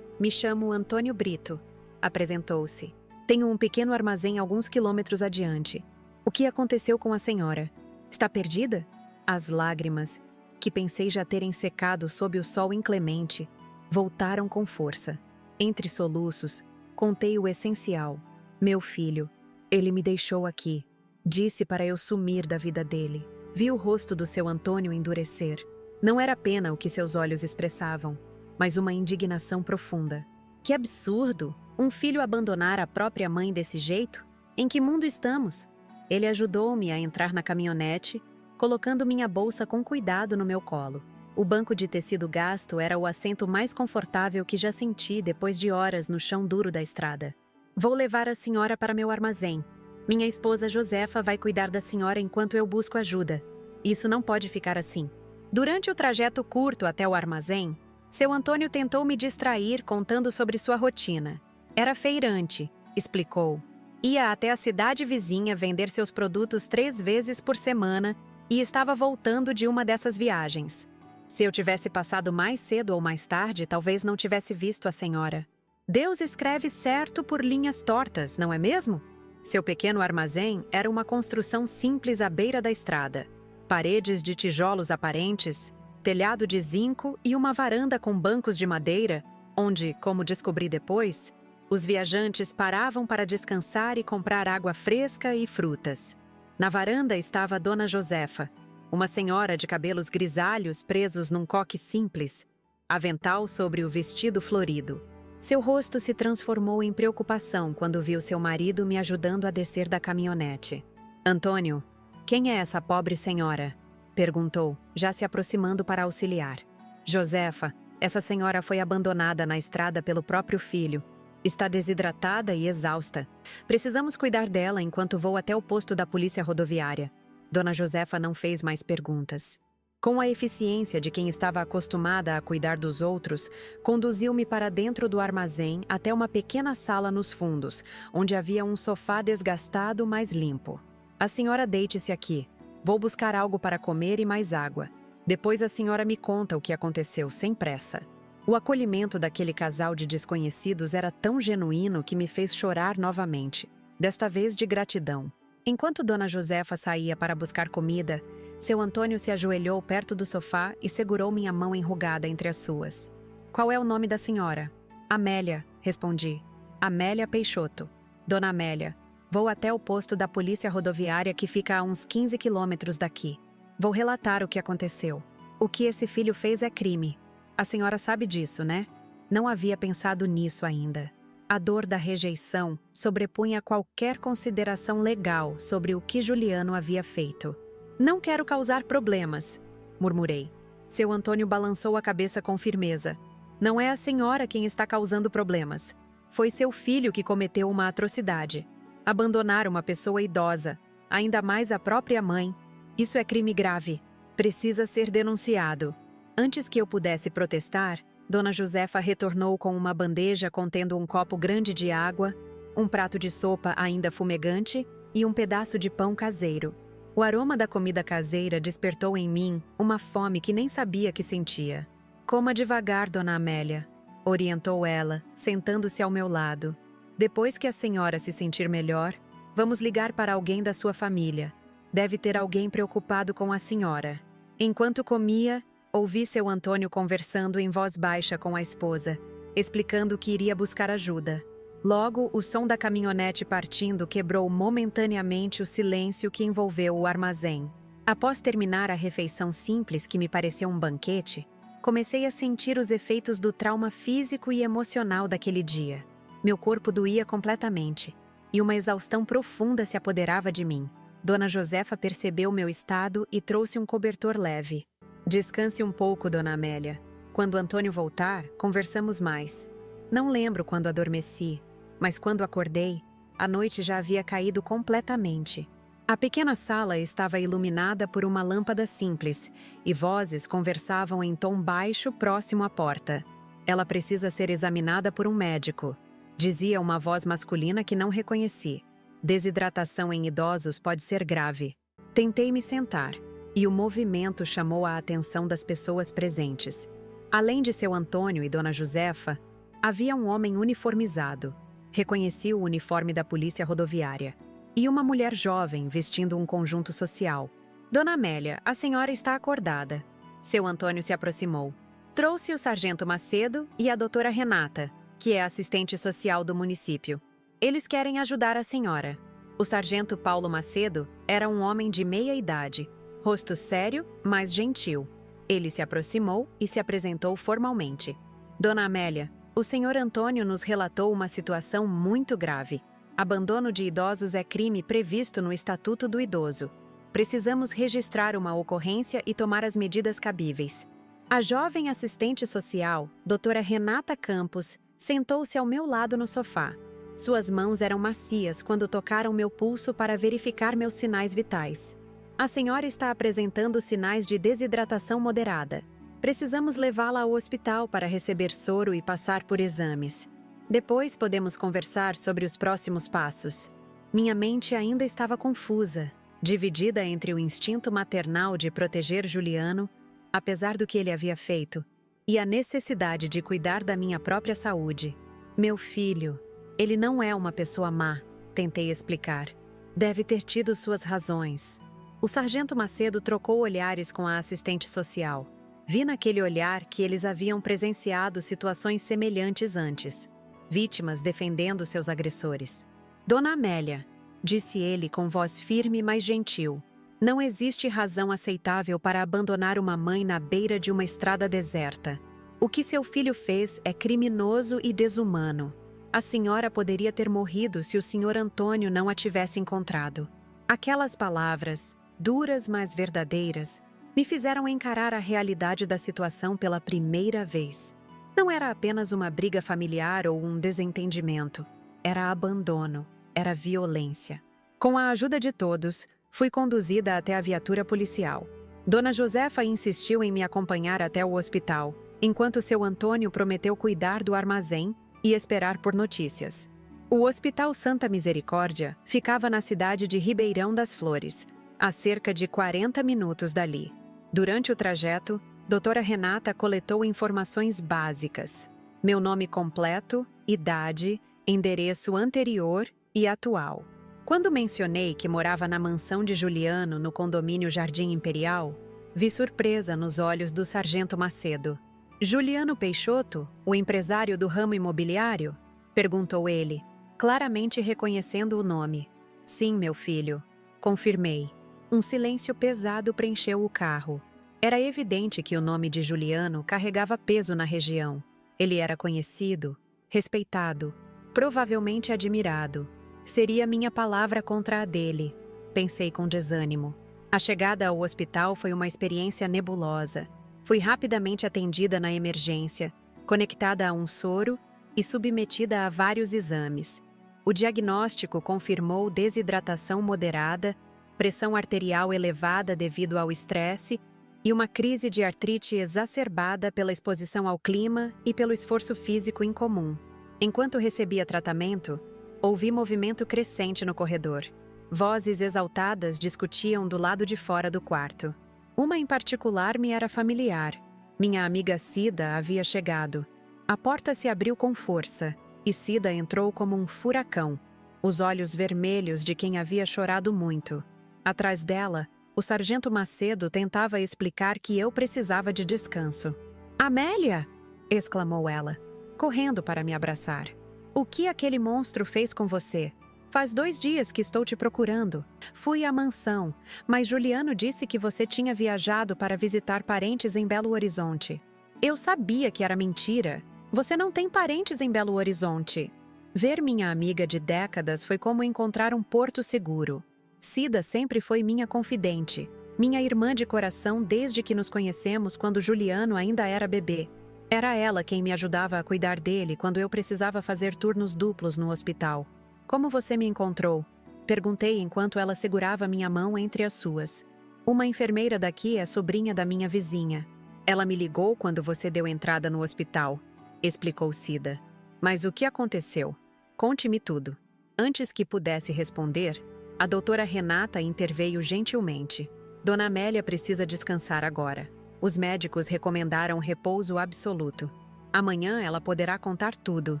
"Me chamo Antônio Brito", apresentou-se. "Tenho um pequeno armazém alguns quilômetros adiante. O que aconteceu com a senhora? Está perdida?" As lágrimas, que pensei já terem secado sob o sol inclemente, voltaram com força. Entre soluços, contei o essencial. "Meu filho, ele me deixou aqui. Disse para eu sumir da vida dele." Vi o rosto do seu Antônio endurecer. Não era pena o que seus olhos expressavam, mas uma indignação profunda. "Que absurdo! Um filho abandonar a própria mãe desse jeito? Em que mundo estamos?" Ele ajudou-me a entrar na caminhonete, colocando minha bolsa com cuidado no meu colo. O banco de tecido gasto era o assento mais confortável que já senti depois de horas no chão duro da estrada. "Vou levar a senhora para meu armazém. Minha esposa Josefa vai cuidar da senhora enquanto eu busco ajuda. Isso não pode ficar assim." Durante o trajeto curto até o armazém, seu Antônio tentou me distrair contando sobre sua rotina. Era feirante, explicou. Ia até a cidade vizinha vender seus produtos 3 vezes por semana e estava voltando de uma dessas viagens. Se eu tivesse passado mais cedo ou mais tarde, talvez não tivesse visto a senhora. Deus escreve certo por linhas tortas, não é mesmo? Seu pequeno armazém era uma construção simples à beira da estrada. Paredes de tijolos aparentes, telhado de zinco e uma varanda com bancos de madeira, onde, como descobri depois, os viajantes paravam para descansar e comprar água fresca e frutas. Na varanda estava Dona Josefa, uma senhora de cabelos grisalhos presos num coque simples, avental sobre o vestido florido. Seu rosto se transformou em preocupação quando viu seu marido me ajudando a descer da caminhonete. "Antônio, quem é essa pobre senhora?" perguntou, já se aproximando para auxiliar. "Josefa, essa senhora foi abandonada na estrada pelo próprio filho. Está desidratada e exausta. Precisamos cuidar dela enquanto vou até o posto da polícia rodoviária." Dona Josefa não fez mais perguntas. Com a eficiência de quem estava acostumada a cuidar dos outros, conduziu-me para dentro do armazém até uma pequena sala nos fundos, onde havia um sofá desgastado, mas limpo. "A senhora deite-se aqui. Vou buscar algo para comer e mais água. Depois a senhora me conta o que aconteceu, sem pressa." O acolhimento daquele casal de desconhecidos era tão genuíno que me fez chorar novamente, desta vez de gratidão. Enquanto Dona Josefa saía para buscar comida, Seu Antônio se ajoelhou perto do sofá e segurou minha mão enrugada entre as suas. Qual é o nome da senhora? Amélia, respondi. Amélia Peixoto. Dona Amélia, vou até o posto da polícia rodoviária que fica a uns 15 quilômetros daqui. Vou relatar o que aconteceu. O que esse filho fez é crime. A senhora sabe disso, né? Não havia pensado nisso ainda. A dor da rejeição sobrepunha qualquer consideração legal sobre o que Juliano havia feito. Não quero causar problemas, murmurei. Seu Antônio balançou a cabeça com firmeza. Não é a senhora quem está causando problemas. Foi seu filho que cometeu uma atrocidade. Abandonar uma pessoa idosa, ainda mais a própria mãe. Isso é crime grave. Precisa ser denunciado. Antes que eu pudesse protestar, Dona Josefa retornou com uma bandeja contendo um copo grande de água, um prato de sopa ainda fumegante e um pedaço de pão caseiro. O aroma da comida caseira despertou em mim uma fome que nem sabia que sentia. Coma devagar, Dona Amélia, orientou ela, sentando-se ao meu lado. Depois que a senhora se sentir melhor, vamos ligar para alguém da sua família. Deve ter alguém preocupado com a senhora. Enquanto comia, ouvi seu Antônio conversando em voz baixa com a esposa, explicando que iria buscar ajuda. Logo, o som da caminhonete partindo quebrou momentaneamente o silêncio que envolveu o armazém. Após terminar a refeição simples que me pareceu um banquete, comecei a sentir os efeitos do trauma físico e emocional daquele dia. Meu corpo doía completamente, e uma exaustão profunda se apoderava de mim. Dona Josefa percebeu meu estado e trouxe um cobertor leve. Descanse um pouco, Dona Amélia. Quando Antônio voltar, conversamos mais. Não lembro quando adormeci, mas quando acordei, a noite já havia caído completamente. A pequena sala estava iluminada por uma lâmpada simples, e vozes conversavam em tom baixo próximo à porta. Ela precisa ser examinada por um médico, dizia uma voz masculina que não reconheci. Desidratação em idosos pode ser grave. Tentei me sentar, e o movimento chamou a atenção das pessoas presentes. Além de seu Antônio e Dona Josefa, havia um homem uniformizado. Reconheci o uniforme da polícia rodoviária. E uma mulher jovem vestindo um conjunto social. Dona Amélia, a senhora está acordada. Seu Antônio se aproximou. Trouxe o sargento Macedo e a doutora Renata, que é assistente social do município. Eles querem ajudar a senhora. O sargento Paulo Macedo era um homem de meia idade, rosto sério, mas gentil. Ele se aproximou e se apresentou formalmente. Dona Amélia, o senhor Antônio nos relatou uma situação muito grave. Abandono de idosos é crime previsto no Estatuto do Idoso. Precisamos registrar uma ocorrência e tomar as medidas cabíveis. A jovem assistente social, doutora Renata Campos, sentou-se ao meu lado no sofá. Suas mãos eram macias quando tocaram meu pulso para verificar meus sinais vitais. A senhora está apresentando sinais de desidratação moderada. Precisamos levá-la ao hospital para receber soro e passar por exames. Depois podemos conversar sobre os próximos passos. Minha mente ainda estava confusa, dividida entre o instinto maternal de proteger Juliano, apesar do que ele havia feito, e a necessidade de cuidar da minha própria saúde. Meu filho, ele não é uma pessoa má, tentei explicar. Deve ter tido suas razões. O sargento Macedo trocou olhares com a assistente social. Vi naquele olhar que eles haviam presenciado situações semelhantes antes. Vítimas defendendo seus agressores. Dona Amélia, disse ele com voz firme mas gentil, não existe razão aceitável para abandonar uma mãe na beira de uma estrada deserta. O que seu filho fez é criminoso e desumano. A senhora poderia ter morrido se o senhor Antônio não a tivesse encontrado. Aquelas palavras, duras mas verdadeiras, me fizeram encarar a realidade da situação pela primeira vez. Não era apenas uma briga familiar ou um desentendimento. Era abandono, era violência. Com a ajuda de todos, fui conduzida até a viatura policial. Dona Josefa insistiu em me acompanhar até o hospital, enquanto seu Antônio prometeu cuidar do armazém e esperar por notícias. O Hospital Santa Misericórdia ficava na cidade de Ribeirão das Flores, a cerca de 40 minutos dali. Durante o trajeto, doutora Renata coletou informações básicas. Meu nome completo, idade, endereço anterior e atual. Quando mencionei que morava na mansão de Juliano, no condomínio Jardim Imperial, vi surpresa nos olhos do sargento Macedo. Juliano Peixoto, o empresário do ramo imobiliário? Perguntou ele, claramente reconhecendo o nome. Sim, meu filho. Confirmei. Um silêncio pesado preencheu o carro. Era evidente que o nome de Juliano carregava peso na região. Ele era conhecido, respeitado, provavelmente admirado. Seria minha palavra contra a dele, pensei com desânimo. A chegada ao hospital foi uma experiência nebulosa. Fui rapidamente atendida na emergência, conectada a um soro e submetida a vários exames. O diagnóstico confirmou desidratação moderada, pressão arterial elevada devido ao estresse e uma crise de artrite exacerbada pela exposição ao clima e pelo esforço físico incomum. Enquanto recebia tratamento, ouvi movimento crescente no corredor. Vozes exaltadas discutiam do lado de fora do quarto. Uma em particular me era familiar. Minha amiga Cida havia chegado. A porta se abriu com força, e Cida entrou como um furacão, os olhos vermelhos de quem havia chorado muito. Atrás dela, o sargento Macedo tentava explicar que eu precisava de descanso. "Amélia!" exclamou ela, correndo para me abraçar. "O que aquele monstro fez com você? Faz 2 dias que estou te procurando. Fui à mansão, mas Juliano disse que você tinha viajado para visitar parentes em Belo Horizonte. Eu sabia que era mentira. Você não tem parentes em Belo Horizonte." Ver minha amiga de décadas foi como encontrar um porto seguro. Cida sempre foi minha confidente, minha irmã de coração desde que nos conhecemos quando Juliano ainda era bebê. Era ela quem me ajudava a cuidar dele quando eu precisava fazer turnos duplos no hospital. "Como você me encontrou?" perguntei enquanto ela segurava minha mão entre as suas. "Uma enfermeira daqui é sobrinha da minha vizinha. Ela me ligou quando você deu entrada no hospital", explicou Cida. "Mas o que aconteceu? Conte-me tudo." Antes que pudesse responder, a doutora Renata interveio gentilmente. "Dona Amélia precisa descansar agora. Os médicos recomendaram repouso absoluto. Amanhã ela poderá contar tudo."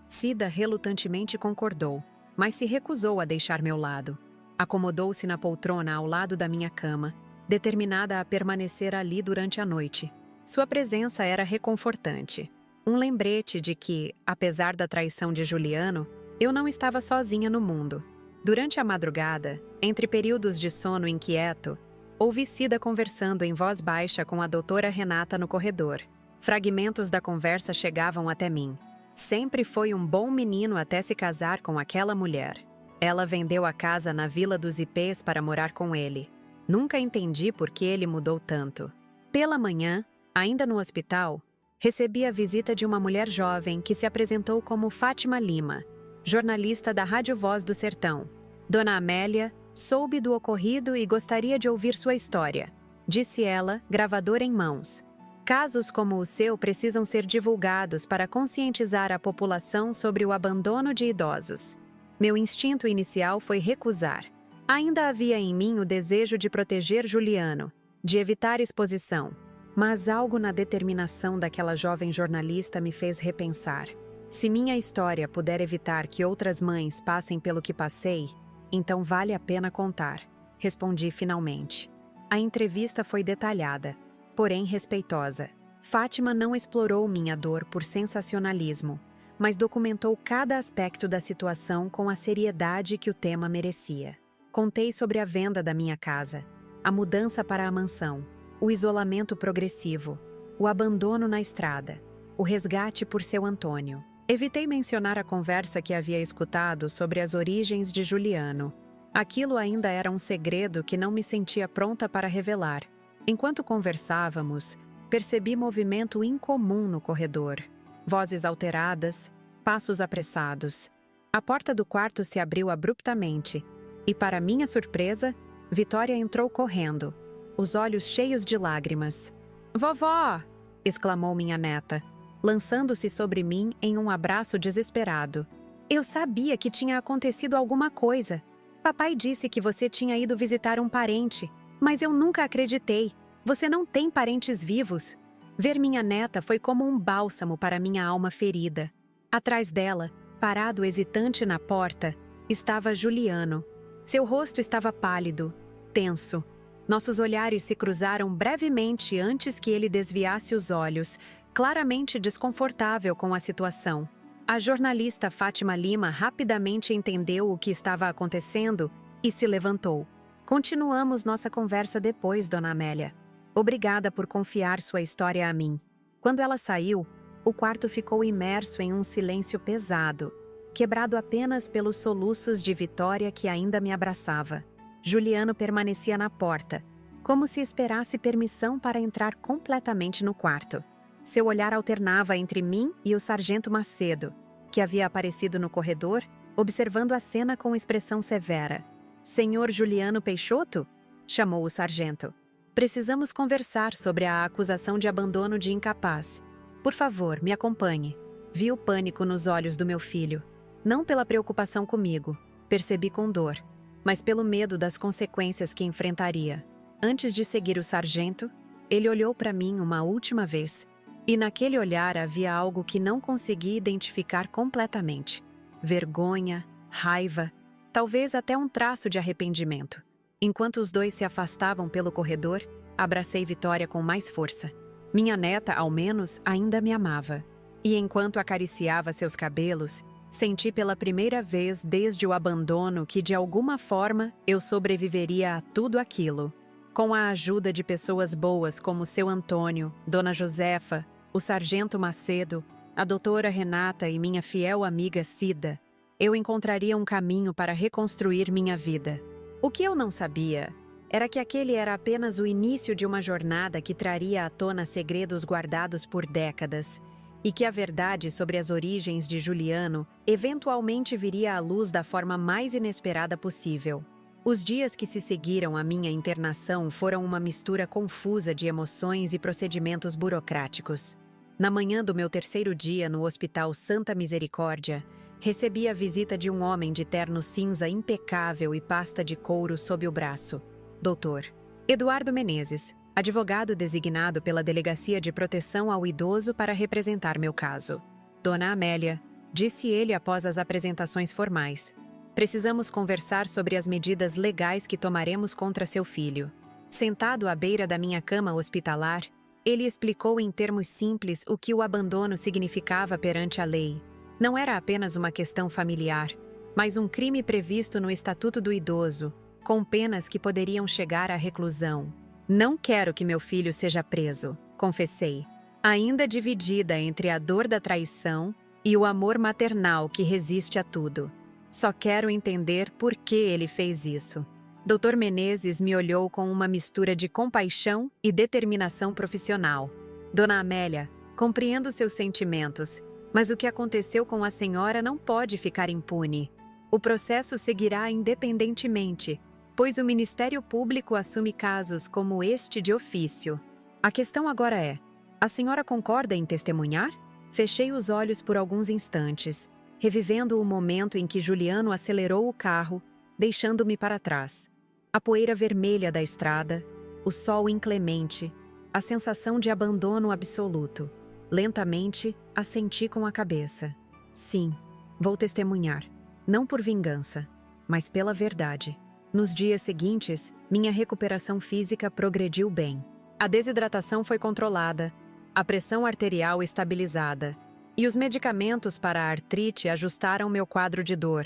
Cida relutantemente concordou, mas se recusou a deixar meu lado. Acomodou-se na poltrona ao lado da minha cama, determinada a permanecer ali durante a noite. Sua presença era reconfortante. Um lembrete de que, apesar da traição de Juliano, eu não estava sozinha no mundo. Durante a madrugada, entre períodos de sono inquieto, ouvi Cida conversando em voz baixa com a doutora Renata no corredor. Fragmentos da conversa chegavam até mim. Sempre foi um bom menino até se casar com aquela mulher. Ela vendeu a casa na Vila dos Ipês para morar com ele. Nunca entendi por que ele mudou tanto. Pela manhã, ainda no hospital, recebi a visita de uma mulher jovem que se apresentou como Fátima Lima, jornalista da Rádio Voz do Sertão. "Dona Amélia, soube do ocorrido e gostaria de ouvir sua história", disse ela, gravador em mãos. "Casos como o seu precisam ser divulgados para conscientizar a população sobre o abandono de idosos." Meu instinto inicial foi recusar. Ainda havia em mim o desejo de proteger Juliano, de evitar exposição. Mas algo na determinação daquela jovem jornalista me fez repensar. Se minha história puder evitar que outras mães passem pelo que passei, então vale a pena contar, respondi finalmente. A entrevista foi detalhada, porém respeitosa. Fátima não explorou minha dor por sensacionalismo, mas documentou cada aspecto da situação com a seriedade que o tema merecia. Contei sobre a venda da minha casa, a mudança para a mansão, o isolamento progressivo, o abandono na estrada, o resgate por seu Antônio. Evitei mencionar a conversa que havia escutado sobre as origens de Juliano. Aquilo ainda era um segredo que não me sentia pronta para revelar. Enquanto conversávamos, percebi movimento incomum no corredor. Vozes alteradas, passos apressados. A porta do quarto se abriu abruptamente e, para minha surpresa, Vitória entrou correndo, os olhos cheios de lágrimas. "Vovó!" exclamou minha neta, lançando-se sobre mim em um abraço desesperado. "Eu sabia que tinha acontecido alguma coisa. Papai disse que você tinha ido visitar um parente, mas eu nunca acreditei. Você não tem parentes vivos." Ver minha neta foi como um bálsamo para minha alma ferida. Atrás dela, parado hesitante na porta, estava Juliano, Seu rosto estava pálido, tenso. Nossos olhares se cruzaram brevemente antes que ele desviasse os olhos, claramente desconfortável com a situação. A jornalista Fátima Lima rapidamente entendeu o que estava acontecendo e se levantou. Continuamos nossa conversa depois, Dona Amélia. Obrigada por confiar sua história a mim. Quando ela saiu, o quarto ficou imerso em um silêncio pesado, quebrado apenas pelos soluços de Vitória que ainda me abraçava. Juliano permanecia na porta, como se esperasse permissão para entrar completamente no quarto. Seu olhar alternava entre mim e o sargento Macedo, que havia aparecido no corredor, observando a cena com expressão severa. "Senhor Juliano Peixoto?" chamou o sargento. "Precisamos conversar sobre a acusação de abandono de incapaz. Por favor, me acompanhe." Vi o pânico nos olhos do meu filho. Não pela preocupação comigo, percebi com dor, mas pelo medo das consequências que enfrentaria. Antes de seguir o sargento, ele olhou para mim uma última vez, e naquele olhar havia algo que não consegui identificar completamente. Vergonha, raiva, talvez até um traço de arrependimento. Enquanto os dois se afastavam pelo corredor, abracei Vitória com mais força. Minha neta, ao menos, ainda me amava. E enquanto acariciava seus cabelos, senti pela primeira vez desde o abandono que, de alguma forma, eu sobreviveria a tudo aquilo. Com a ajuda de pessoas boas como seu Antônio, Dona Josefa, o sargento Macedo, a doutora Renata e minha fiel amiga Cida, eu encontraria um caminho para reconstruir minha vida. O que eu não sabia era que aquele era apenas o início de uma jornada que traria à tona segredos guardados por décadas, e que a verdade sobre as origens de Juliano eventualmente viria à luz da forma mais inesperada possível. Os dias que se seguiram à minha internação foram uma mistura confusa de emoções e procedimentos burocráticos. Na manhã do meu terceiro dia no Hospital Santa Misericórdia, recebi a visita de um homem de terno cinza impecável e pasta de couro sob o braço. Dr. Eduardo Menezes, advogado designado pela Delegacia de Proteção ao Idoso para representar meu caso. "Dona Amélia", disse ele após as apresentações formais, "precisamos conversar sobre as medidas legais que tomaremos contra seu filho." Sentado à beira da minha cama hospitalar, ele explicou em termos simples o que o abandono significava perante a lei. Não era apenas uma questão familiar, mas um crime previsto no Estatuto do Idoso, com penas que poderiam chegar à reclusão. "Não quero que meu filho seja preso", confessei, ainda dividida entre a dor da traição e o amor maternal que resiste a tudo. "Só quero entender por que ele fez isso." Dr. Menezes me olhou com uma mistura de compaixão e determinação profissional. "Dona Amélia, compreendo seus sentimentos, mas o que aconteceu com a senhora não pode ficar impune. O processo seguirá independentemente, pois o Ministério Público assume casos como este de ofício. A questão agora é: a senhora concorda em testemunhar?" Fechei os olhos por alguns instantes, revivendo o momento em que Juliano acelerou o carro, deixando-me para trás. A poeira vermelha da estrada, o sol inclemente, a sensação de abandono absoluto. Lentamente, assenti com a cabeça. Sim, vou testemunhar. Não por vingança, mas pela verdade. Nos dias seguintes, minha recuperação física progrediu bem. A desidratação foi controlada, a pressão arterial estabilizada, e os medicamentos para a artrite ajustaram meu quadro de dor.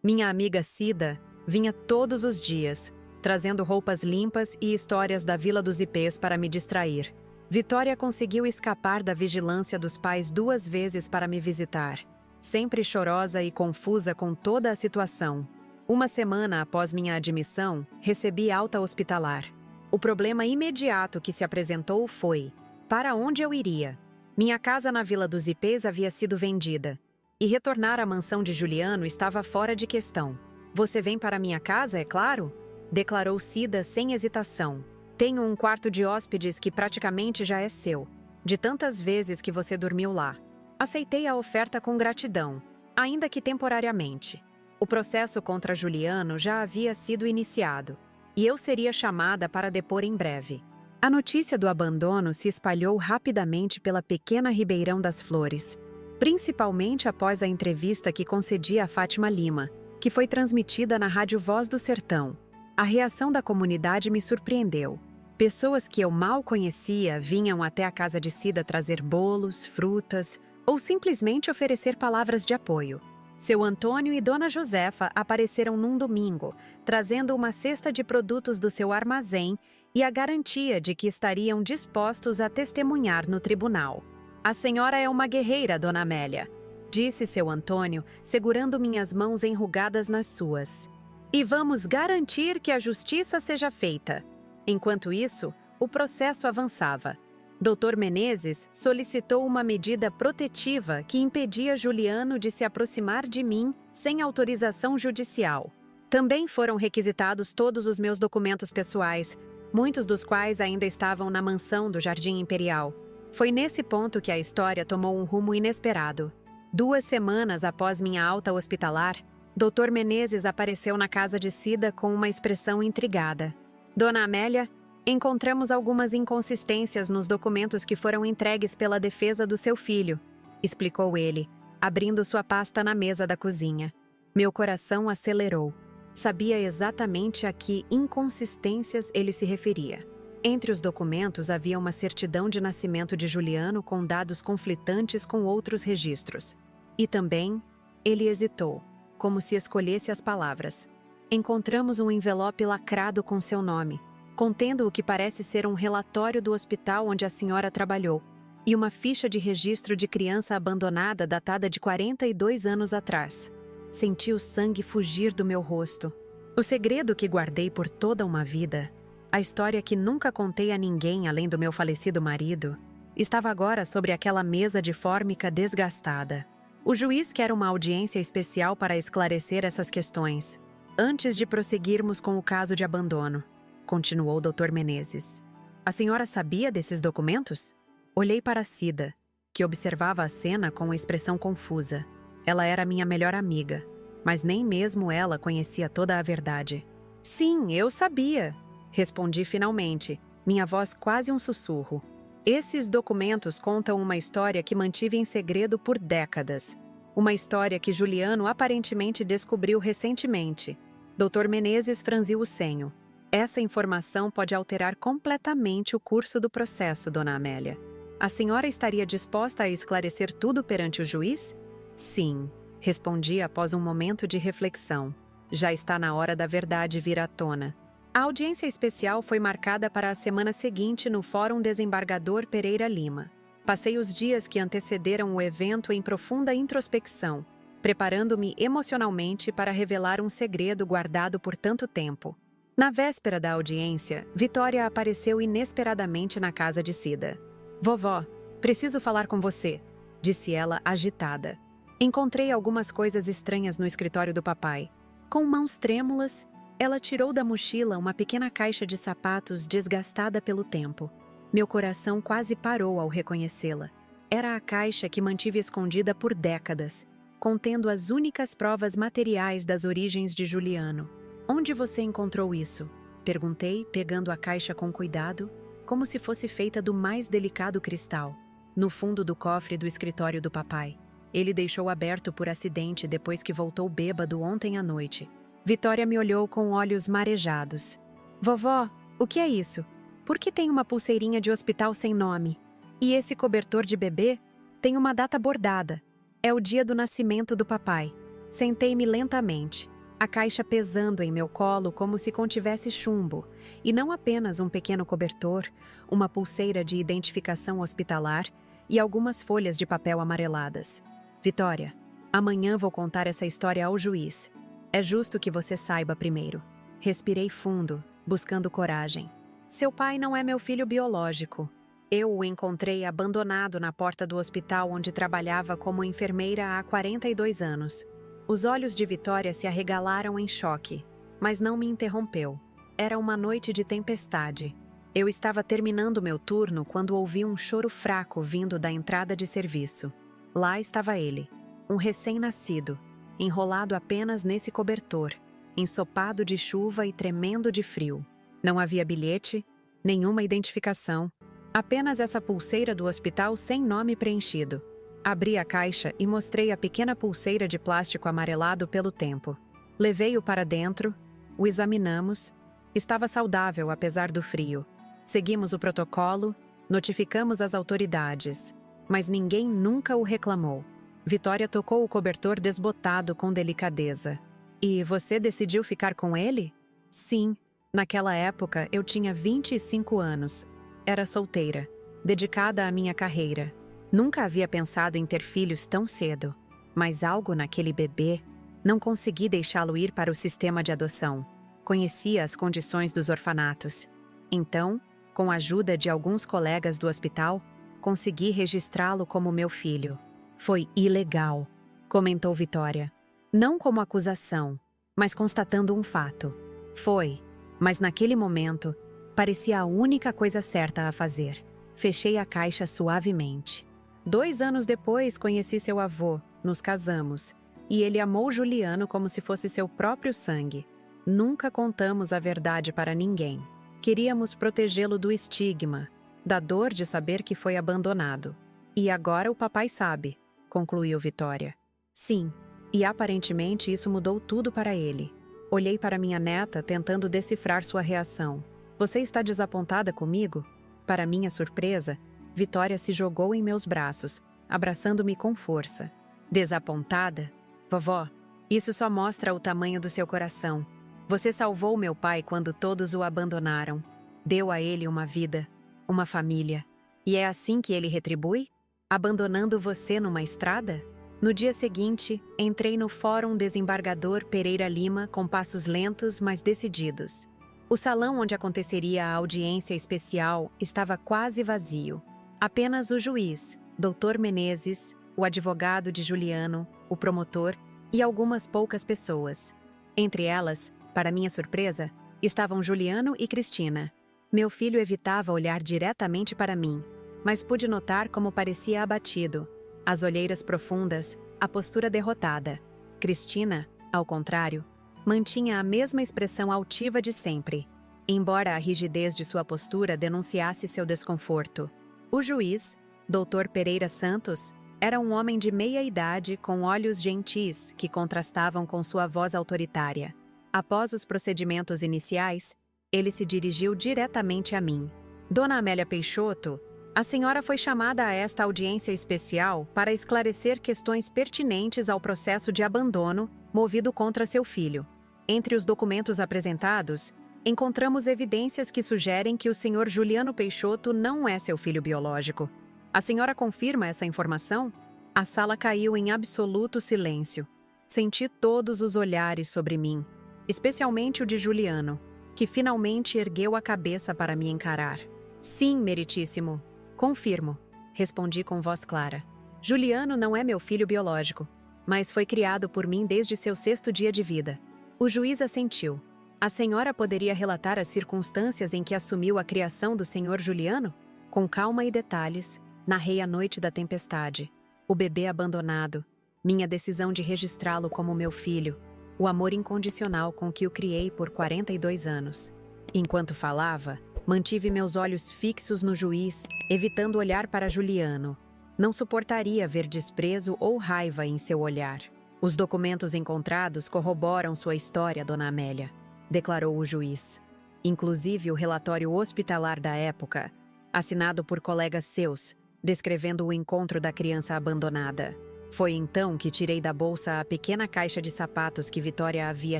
Minha amiga Cida vinha todos os dias, trazendo roupas limpas e histórias da Vila dos Ipês para me distrair. Vitória conseguiu escapar da vigilância dos pais 2 vezes para me visitar, sempre chorosa e confusa com toda a situação. Uma semana após minha admissão, recebi alta hospitalar. O problema imediato que se apresentou foi: para onde eu iria? Minha casa na Vila dos Ipês havia sido vendida, e retornar à mansão de Juliano estava fora de questão. "Você vem para minha casa, é claro?" declarou Cida sem hesitação. "Tenho um quarto de hóspedes que praticamente já é seu, de tantas vezes que você dormiu lá." Aceitei a oferta com gratidão, ainda que temporariamente. O processo contra Juliano já havia sido iniciado, e eu seria chamada para depor em breve. A notícia do abandono se espalhou rapidamente pela pequena Ribeirão das Flores, principalmente após a entrevista que concedi a Fátima Lima, que foi transmitida na Rádio Voz do Sertão. A reação da comunidade me surpreendeu. Pessoas que eu mal conhecia vinham até a casa de Cida trazer bolos, frutas ou simplesmente oferecer palavras de apoio. Seu Antônio e Dona Josefa apareceram num domingo, trazendo uma cesta de produtos do seu armazém e a garantia de que estariam dispostos a testemunhar no tribunal. "A senhora é uma guerreira, Dona Amélia", disse seu Antônio, segurando minhas mãos enrugadas nas suas. "E vamos garantir que a justiça seja feita." Enquanto isso, o processo avançava. Dr. Menezes solicitou uma medida protetiva que impedia Juliano de se aproximar de mim sem autorização judicial. Também foram requisitados todos os meus documentos pessoais, muitos dos quais ainda estavam na mansão do Jardim Imperial. Foi nesse ponto que a história tomou um rumo inesperado. 2 semanas após minha alta hospitalar, Dr. Menezes apareceu na casa de Cida com uma expressão intrigada. "Dona Amélia, encontramos algumas inconsistências nos documentos que foram entregues pela defesa do seu filho", explicou ele, abrindo sua pasta na mesa da cozinha. Meu coração acelerou. Sabia exatamente a que inconsistências ele se referia. Entre os documentos havia uma certidão de nascimento de Juliano com dados conflitantes com outros registros. E também, ele hesitou, como se escolhesse as palavras. "Encontramos um envelope lacrado com seu nome, contendo o que parece ser um relatório do hospital onde a senhora trabalhou, e uma ficha de registro de criança abandonada datada de 42 anos atrás." Senti o sangue fugir do meu rosto. O segredo que guardei por toda uma vida, a história que nunca contei a ninguém além do meu falecido marido, estava agora sobre aquela mesa de fórmica desgastada. O juiz quer uma audiência especial para esclarecer essas questões, antes de prosseguirmos com o caso de abandono, continuou Dr. Menezes. "A senhora sabia desses documentos?" Olhei para Cida, que observava a cena com uma expressão confusa. Ela era minha melhor amiga, mas nem mesmo ela conhecia toda a verdade. "Sim, eu sabia", respondi finalmente, minha voz quase um sussurro. "Esses documentos contam uma história que mantive em segredo por décadas. Uma história que Juliano aparentemente descobriu recentemente." Dr. Menezes franziu o senho. "Essa informação pode alterar completamente o curso do processo, Dona Amélia. A senhora estaria disposta a esclarecer tudo perante o juiz?" "Sim", respondi após um momento de reflexão. "Já está na hora da verdade vir à tona." A audiência especial foi marcada para a semana seguinte no Fórum Desembargador Pereira Lima. Passei os dias que antecederam o evento em profunda introspecção, preparando-me emocionalmente para revelar um segredo guardado por tanto tempo. Na véspera da audiência, Vitória apareceu inesperadamente na casa de Cida. "Vovó, preciso falar com você", disse ela agitada. Encontrei algumas coisas estranhas no escritório do papai. Com mãos trêmulas, ela tirou da mochila uma pequena caixa de sapatos desgastada pelo tempo. Meu coração quase parou ao reconhecê-la. Era a caixa que mantive escondida por décadas, contendo as únicas provas materiais das origens de Juliano. "Onde você encontrou isso?" perguntei, pegando a caixa com cuidado, como se fosse feita do mais delicado cristal. "No fundo do cofre do escritório do papai. Ele deixou aberto por acidente depois que voltou bêbado ontem à noite." Vitória me olhou com olhos marejados. "Vovó, o que é isso? Por que tem uma pulseirinha de hospital sem nome? E esse cobertor de bebê tem uma data bordada. É o dia do nascimento do papai." Sentei-me lentamente, a caixa pesando em meu colo como se contivesse chumbo, e não apenas um pequeno cobertor, uma pulseira de identificação hospitalar e algumas folhas de papel amareladas. "Vitória, amanhã vou contar essa história ao juiz. É justo que você saiba primeiro." Respirei fundo, buscando coragem. "Seu pai não é meu filho biológico. Eu o encontrei abandonado na porta do hospital onde trabalhava como enfermeira há 42 anos. Os olhos de Vitória se arregalaram em choque, mas não me interrompeu. Era uma noite de tempestade. Eu estava terminando meu turno quando ouvi um choro fraco vindo da entrada de serviço. Lá estava ele, um recém-nascido, enrolado apenas nesse cobertor, ensopado de chuva e tremendo de frio. Não havia bilhete, nenhuma identificação, apenas essa pulseira do hospital sem nome preenchido. Abri a caixa e mostrei a pequena pulseira de plástico amarelado pelo tempo. Levei-o para dentro, o examinamos. Estava saudável apesar do frio. Seguimos o protocolo, notificamos as autoridades, mas ninguém nunca o reclamou. Vitória tocou o cobertor desbotado com delicadeza. E você decidiu ficar com ele? Sim. Naquela época eu tinha 25 anos. Era solteira, dedicada à minha carreira. Nunca havia pensado em ter filhos tão cedo. Mas algo naquele bebê... Não consegui deixá-lo ir para o sistema de adoção. Conhecia as condições dos orfanatos. Então, com a ajuda de alguns colegas do hospital, consegui registrá-lo como meu filho. Foi ilegal, comentou Vitória. Não como acusação, mas constatando um fato. Foi, mas naquele momento, parecia a única coisa certa a fazer. Fechei a caixa suavemente. 2 anos depois, conheci seu avô, nos casamos. E ele amou Juliano como se fosse seu próprio sangue. Nunca contamos a verdade para ninguém. Queríamos protegê-lo do estigma, da dor de saber que foi abandonado. E agora o papai sabe, concluiu Vitória. Sim, e aparentemente isso mudou tudo para ele. Olhei para minha neta tentando decifrar sua reação. Você está desapontada comigo? Para minha surpresa, Vitória se jogou em meus braços, abraçando-me com força. Desapontada? Vovó, isso só mostra o tamanho do seu coração. Você salvou meu pai quando todos o abandonaram. Deu a ele uma vida, uma família. E é assim que ele retribui? Abandonando você numa estrada? No dia seguinte, entrei no Fórum Desembargador Pereira Lima com passos lentos, mas decididos. O salão onde aconteceria a audiência especial estava quase vazio. Apenas o juiz, Dr. Menezes, o advogado de Juliano, o promotor e algumas poucas pessoas. Entre elas, para minha surpresa, estavam Juliano e Cristina. Meu filho evitava olhar diretamente para mim, mas pude notar como parecia abatido. As olheiras profundas, a postura derrotada. Cristina, ao contrário, mantinha a mesma expressão altiva de sempre, embora a rigidez de sua postura denunciasse seu desconforto. O juiz, Dr. Pereira Santos, era um homem de meia idade com olhos gentis que contrastavam com sua voz autoritária. Após os procedimentos iniciais, ele se dirigiu diretamente a mim. Dona Amélia Peixoto, a senhora foi chamada a esta audiência especial para esclarecer questões pertinentes ao processo de abandono movido contra seu filho. Entre os documentos apresentados, encontramos evidências que sugerem que o senhor Juliano Peixoto não é seu filho biológico. A senhora confirma essa informação? A sala caiu em absoluto silêncio. Senti todos os olhares sobre mim, especialmente o de Juliano, que finalmente ergueu a cabeça para me encarar. Sim, meritíssimo. Confirmo, respondi com voz clara. Juliano não é meu filho biológico, mas foi criado por mim desde seu 6º dia de vida. O juiz assentiu. A senhora poderia relatar as circunstâncias em que assumiu a criação do senhor Juliano? Com calma e detalhes, narrei a noite da tempestade, o bebê abandonado, minha decisão de registrá-lo como meu filho, o amor incondicional com que o criei por 42 anos. Enquanto falava, mantive meus olhos fixos no juiz, evitando olhar para Juliano. Não suportaria ver desprezo ou raiva em seu olhar. Os documentos encontrados corroboram sua história, Dona Amélia, declarou o juiz. Inclusive o relatório hospitalar da época, assinado por colegas seus, descrevendo o encontro da criança abandonada. Foi então que tirei da bolsa a pequena caixa de sapatos que Vitória havia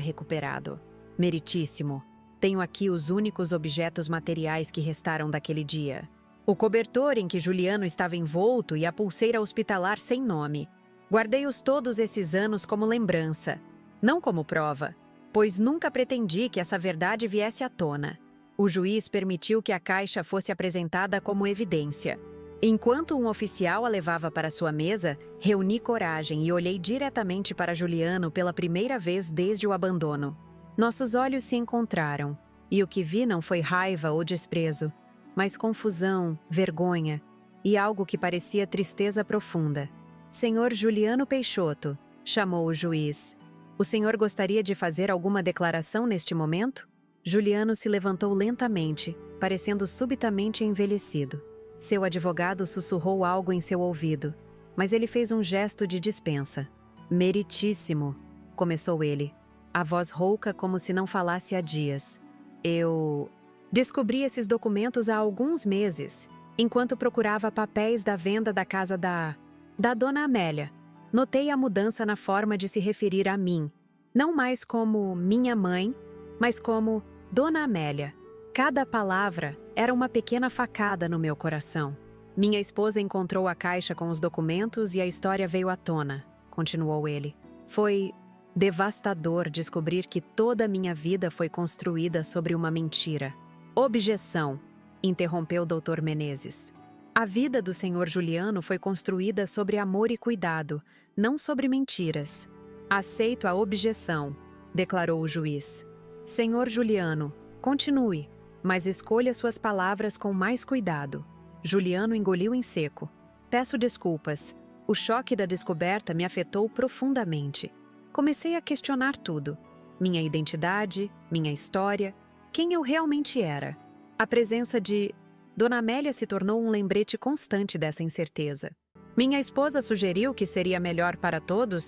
recuperado. Meritíssimo, tenho aqui os únicos objetos materiais que restaram daquele dia. O cobertor em que Juliano estava envolto e a pulseira hospitalar sem nome. Guardei-os todos esses anos como lembrança, não como prova, pois nunca pretendi que essa verdade viesse à tona. O juiz permitiu que a caixa fosse apresentada como evidência. Enquanto um oficial a levava para sua mesa, reuni coragem e olhei diretamente para Juliano pela primeira vez desde o abandono. Nossos olhos se encontraram, e o que vi não foi raiva ou desprezo, mas confusão, vergonha e algo que parecia tristeza profunda. Senhor Juliano Peixoto, chamou o juiz. O senhor gostaria de fazer alguma declaração neste momento? Juliano se levantou lentamente, parecendo subitamente envelhecido. Seu advogado sussurrou algo em seu ouvido, mas ele fez um gesto de dispensa. Meritíssimo, começou ele. a voz rouca como se não falasse há dias. Eu descobri esses documentos há alguns meses, enquanto procurava papéis da venda da casa da Dona Amélia. Notei a mudança na forma de se referir a mim, não mais como minha mãe, mas como Dona Amélia. Cada palavra era uma pequena facada no meu coração. Minha esposa encontrou a caixa com os documentos e a história veio à tona, continuou ele. Foi devastador descobrir que toda a minha vida foi construída sobre uma mentira. Objeção, interrompeu o Dr. Menezes. A vida do Sr. Juliano foi construída sobre amor e cuidado, não sobre mentiras. Aceito a objeção, declarou o juiz. Sr. Juliano, continue, mas escolha suas palavras com mais cuidado. Juliano engoliu em seco. Peço desculpas. O choque da descoberta me afetou profundamente. Comecei a questionar tudo. Minha identidade, minha história, quem eu realmente era. A presença de Dona Amélia se tornou um lembrete constante dessa incerteza. Minha esposa sugeriu que seria melhor para todos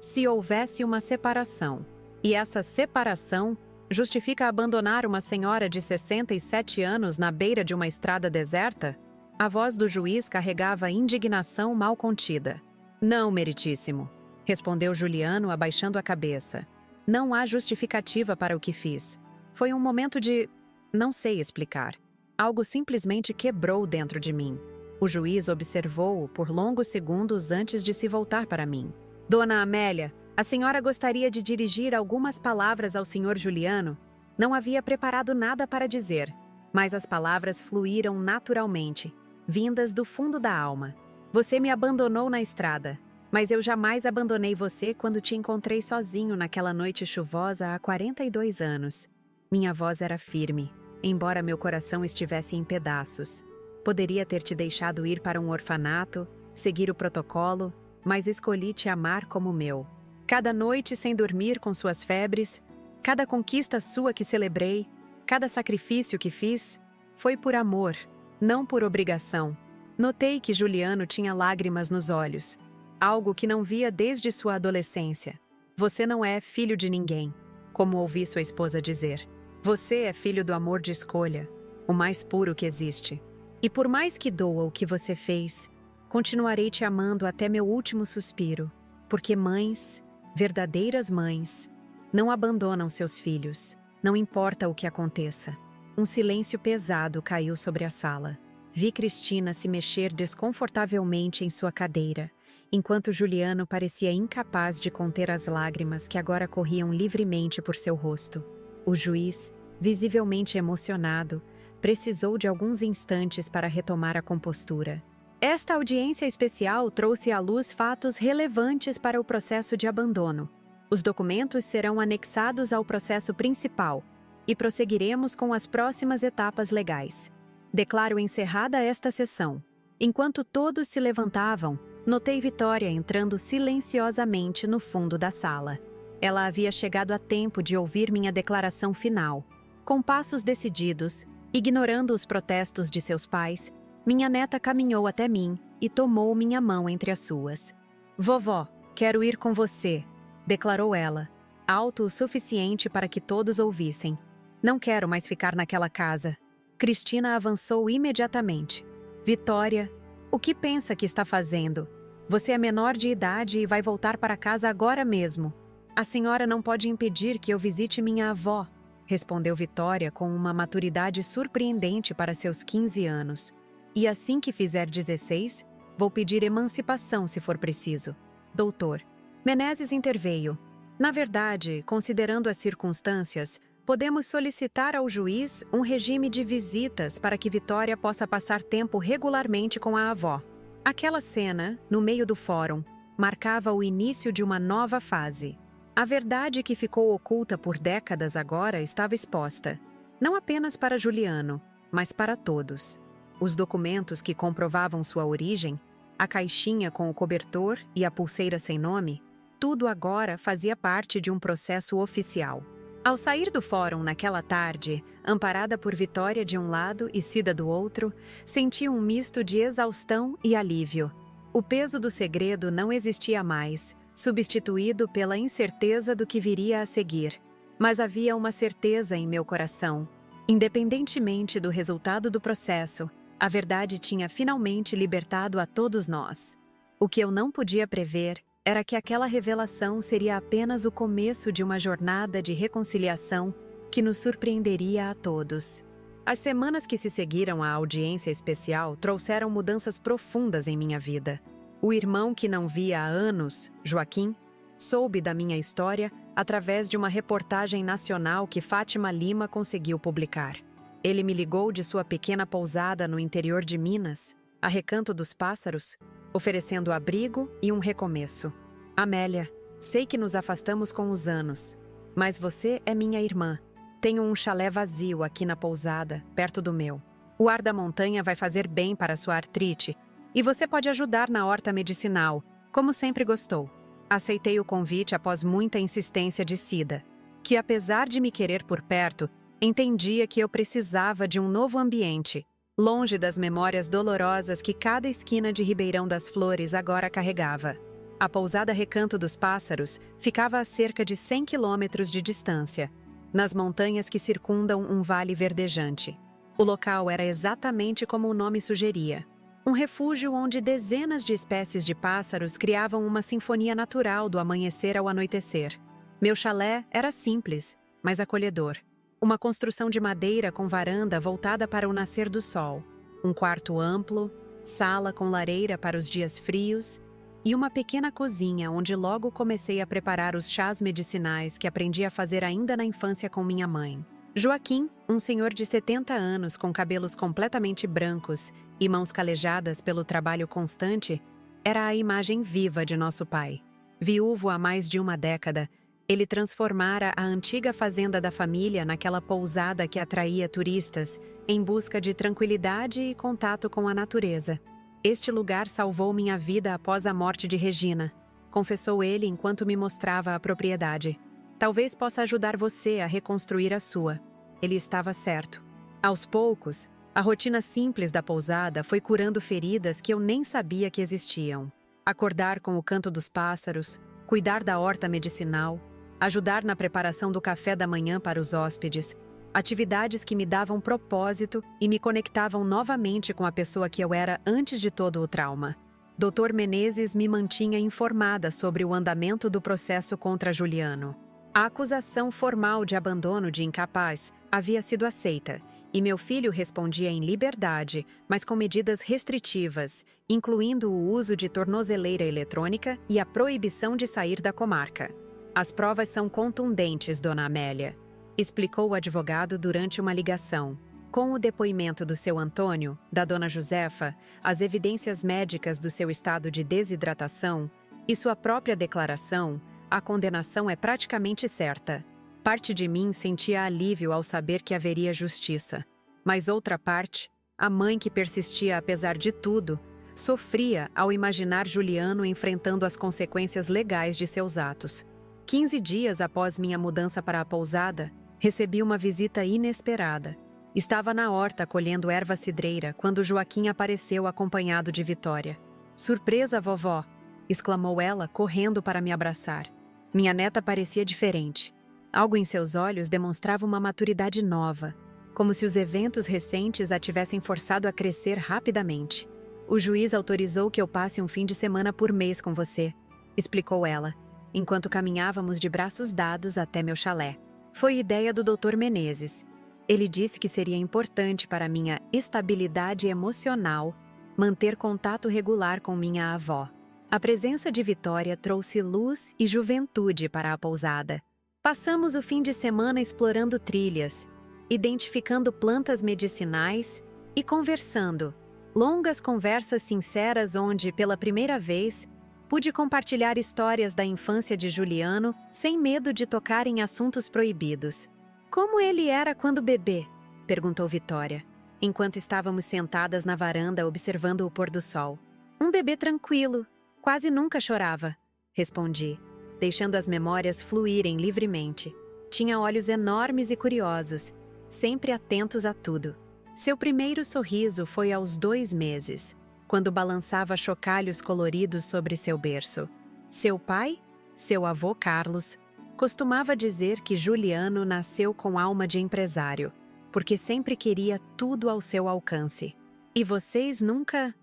se houvesse uma separação. E essa separação justifica abandonar uma senhora de 67 anos na beira de uma estrada deserta? A voz do juiz carregava indignação mal contida. Não, meritíssimo, respondeu Juliano abaixando a cabeça. Não há justificativa para o que fiz. Foi um momento de... não sei explicar. Algo simplesmente quebrou dentro de mim. O juiz observou-o por longos segundos antes de se voltar para mim. Dona Amélia, a senhora gostaria de dirigir algumas palavras ao Sr. Juliano? Não havia preparado nada para dizer, mas as palavras fluíram naturalmente, vindas do fundo da alma. Você me abandonou na estrada, mas eu jamais abandonei você quando te encontrei sozinho naquela noite chuvosa há 42 anos. Minha voz era firme, embora meu coração estivesse em pedaços. Poderia ter te deixado ir para um orfanato, seguir o protocolo, mas escolhi te amar como meu. Cada noite sem dormir com suas febres, cada conquista sua que celebrei, cada sacrifício que fiz, foi por amor, não por obrigação. Notei que Juliano tinha lágrimas nos olhos, algo que não via desde sua adolescência. Você não é filho de ninguém, como ouvi sua esposa dizer. Você é filho do amor de escolha, o mais puro que existe. E por mais que doa o que você fez, continuarei te amando até meu último suspiro, porque mães, verdadeiras mães, não abandonam seus filhos, não importa o que aconteça. Um silêncio pesado caiu sobre a sala. Vi Cristina se mexer desconfortavelmente em sua cadeira, enquanto Juliano parecia incapaz de conter as lágrimas que agora corriam livremente por seu rosto. O juiz, visivelmente emocionado, precisou de alguns instantes para retomar a compostura. Esta audiência especial trouxe à luz fatos relevantes para o processo de abandono. Os documentos serão anexados ao processo principal e prosseguiremos com as próximas etapas legais. Declaro encerrada esta sessão. Enquanto todos se levantavam, notei Vitória entrando silenciosamente no fundo da sala. Ela havia chegado a tempo de ouvir minha declaração final. Com passos decididos, ignorando os protestos de seus pais, minha neta caminhou até mim e tomou minha mão entre as suas. Vovó, quero ir com você, declarou ela, alto o suficiente para que todos ouvissem. Não quero mais ficar naquela casa. Cristina avançou imediatamente. Vitória, o que pensa que está fazendo? Você é menor de idade e vai voltar para casa agora mesmo. A senhora não pode impedir que eu visite minha avó, respondeu Vitória com uma maturidade surpreendente para seus 15 anos. E assim que fizer 16, vou pedir emancipação se for preciso. Doutor. Menezes interveio. Na verdade, considerando as circunstâncias, podemos solicitar ao juiz um regime de visitas para que Vitória possa passar tempo regularmente com a avó. Aquela cena, no meio do fórum, marcava o início de uma nova fase. A verdade que ficou oculta por décadas agora estava exposta, não apenas para Juliano, mas para todos. Os documentos que comprovavam sua origem, a caixinha com o cobertor e a pulseira sem nome, tudo agora fazia parte de um processo oficial. Ao sair do fórum naquela tarde, amparada por Vitória de um lado e Cida do outro, senti um misto de exaustão e alívio. O peso do segredo não existia mais, substituído pela incerteza do que viria a seguir. Mas havia uma certeza em meu coração. Independentemente do resultado do processo, a verdade tinha finalmente libertado a todos nós. O que eu não podia prever era que aquela revelação seria apenas o começo de uma jornada de reconciliação que nos surpreenderia a todos. As semanas que se seguiram à audiência especial trouxeram mudanças profundas em minha vida. O irmão que não via há anos, Joaquim, soube da minha história através de uma reportagem nacional que Fátima Lima conseguiu publicar. Ele me ligou de sua pequena pousada no interior de Minas, a Recanto dos Pássaros, oferecendo abrigo e um recomeço. Amélia, sei que nos afastamos com os anos, mas você é minha irmã. Tenho um chalé vazio aqui na pousada, perto do meu. O ar da montanha vai fazer bem para sua artrite e você pode ajudar na horta medicinal, como sempre gostou. Aceitei o convite após muita insistência de Cida, que apesar de me querer por perto, entendia que eu precisava de um novo ambiente, longe das memórias dolorosas que cada esquina de Ribeirão das Flores agora carregava. A pousada Recanto dos Pássaros ficava a cerca de 100 quilômetros de distância, nas montanhas que circundam um vale verdejante. O local era exatamente como o nome sugeria. Um refúgio onde dezenas de espécies de pássaros criavam uma sinfonia natural do amanhecer ao anoitecer. Meu chalé era simples, mas acolhedor. Uma construção de madeira com varanda voltada para o nascer do sol, um quarto amplo, sala com lareira para os dias frios e uma pequena cozinha onde logo comecei a preparar os chás medicinais que aprendi a fazer ainda na infância com minha mãe. Joaquim, um senhor de 70 anos com cabelos completamente brancos e mãos calejadas pelo trabalho constante, era a imagem viva de nosso pai. Viúvo há mais de uma década, ele transformara a antiga fazenda da família naquela pousada que atraía turistas em busca de tranquilidade e contato com a natureza. Este lugar salvou minha vida após a morte de Regina, confessou ele enquanto me mostrava a propriedade. Talvez possa ajudar você a reconstruir a sua. Ele estava certo. Aos poucos, a rotina simples da pousada foi curando feridas que eu nem sabia que existiam. Acordar com o canto dos pássaros, cuidar da horta medicinal, ajudar na preparação do café da manhã para os hóspedes, atividades que me davam propósito e me conectavam novamente com a pessoa que eu era antes de todo o trauma. Dr. Menezes me mantinha informada sobre o andamento do processo contra Juliano. A acusação formal de abandono de incapaz havia sido aceita, e meu filho respondia em liberdade, mas com medidas restritivas, incluindo o uso de tornozeleira eletrônica e a proibição de sair da comarca. As provas são contundentes, Dona Amélia, explicou o advogado durante uma ligação. Com o depoimento do seu Antônio, da Dona Josefa, as evidências médicas do seu estado de desidratação e sua própria declaração, a condenação é praticamente certa. Parte de mim sentia alívio ao saber que haveria justiça, mas outra parte, a mãe que persistia apesar de tudo, sofria ao imaginar Juliano enfrentando as consequências legais de seus atos. 15 dias após minha mudança para a pousada, recebi uma visita inesperada. Estava na horta colhendo erva cidreira quando Joaquim apareceu acompanhado de Vitória. "Surpresa, vovó!" exclamou ela, correndo para me abraçar. Minha neta parecia diferente. Algo em seus olhos demonstrava uma maturidade nova, como se os eventos recentes a tivessem forçado a crescer rapidamente. "O juiz autorizou que eu passe um fim de semana por mês com você", explicou ela, enquanto caminhávamos de braços dados até meu chalé. "Foi ideia do Dr. Menezes. Ele disse que seria importante para minha estabilidade emocional manter contato regular com minha avó." A presença de Vitória trouxe luz e juventude para a pousada. Passamos o fim de semana explorando trilhas, identificando plantas medicinais e conversando. Longas conversas sinceras onde, pela primeira vez, pude compartilhar histórias da infância de Juliano sem medo de tocar em assuntos proibidos. "Como ele era quando bebê?" perguntou Vitória, enquanto estávamos sentadas na varanda observando o pôr do sol. "Um bebê tranquilo. Quase nunca chorava", respondi, deixando as memórias fluírem livremente. Tinha olhos enormes e curiosos, sempre atentos a tudo. Seu primeiro sorriso foi aos 2 meses, quando balançava chocalhos coloridos sobre seu berço. Seu pai Seu avô Carlos costumava dizer que Juliano nasceu com alma de empresário, porque sempre queria tudo ao seu alcance. E vocês nunca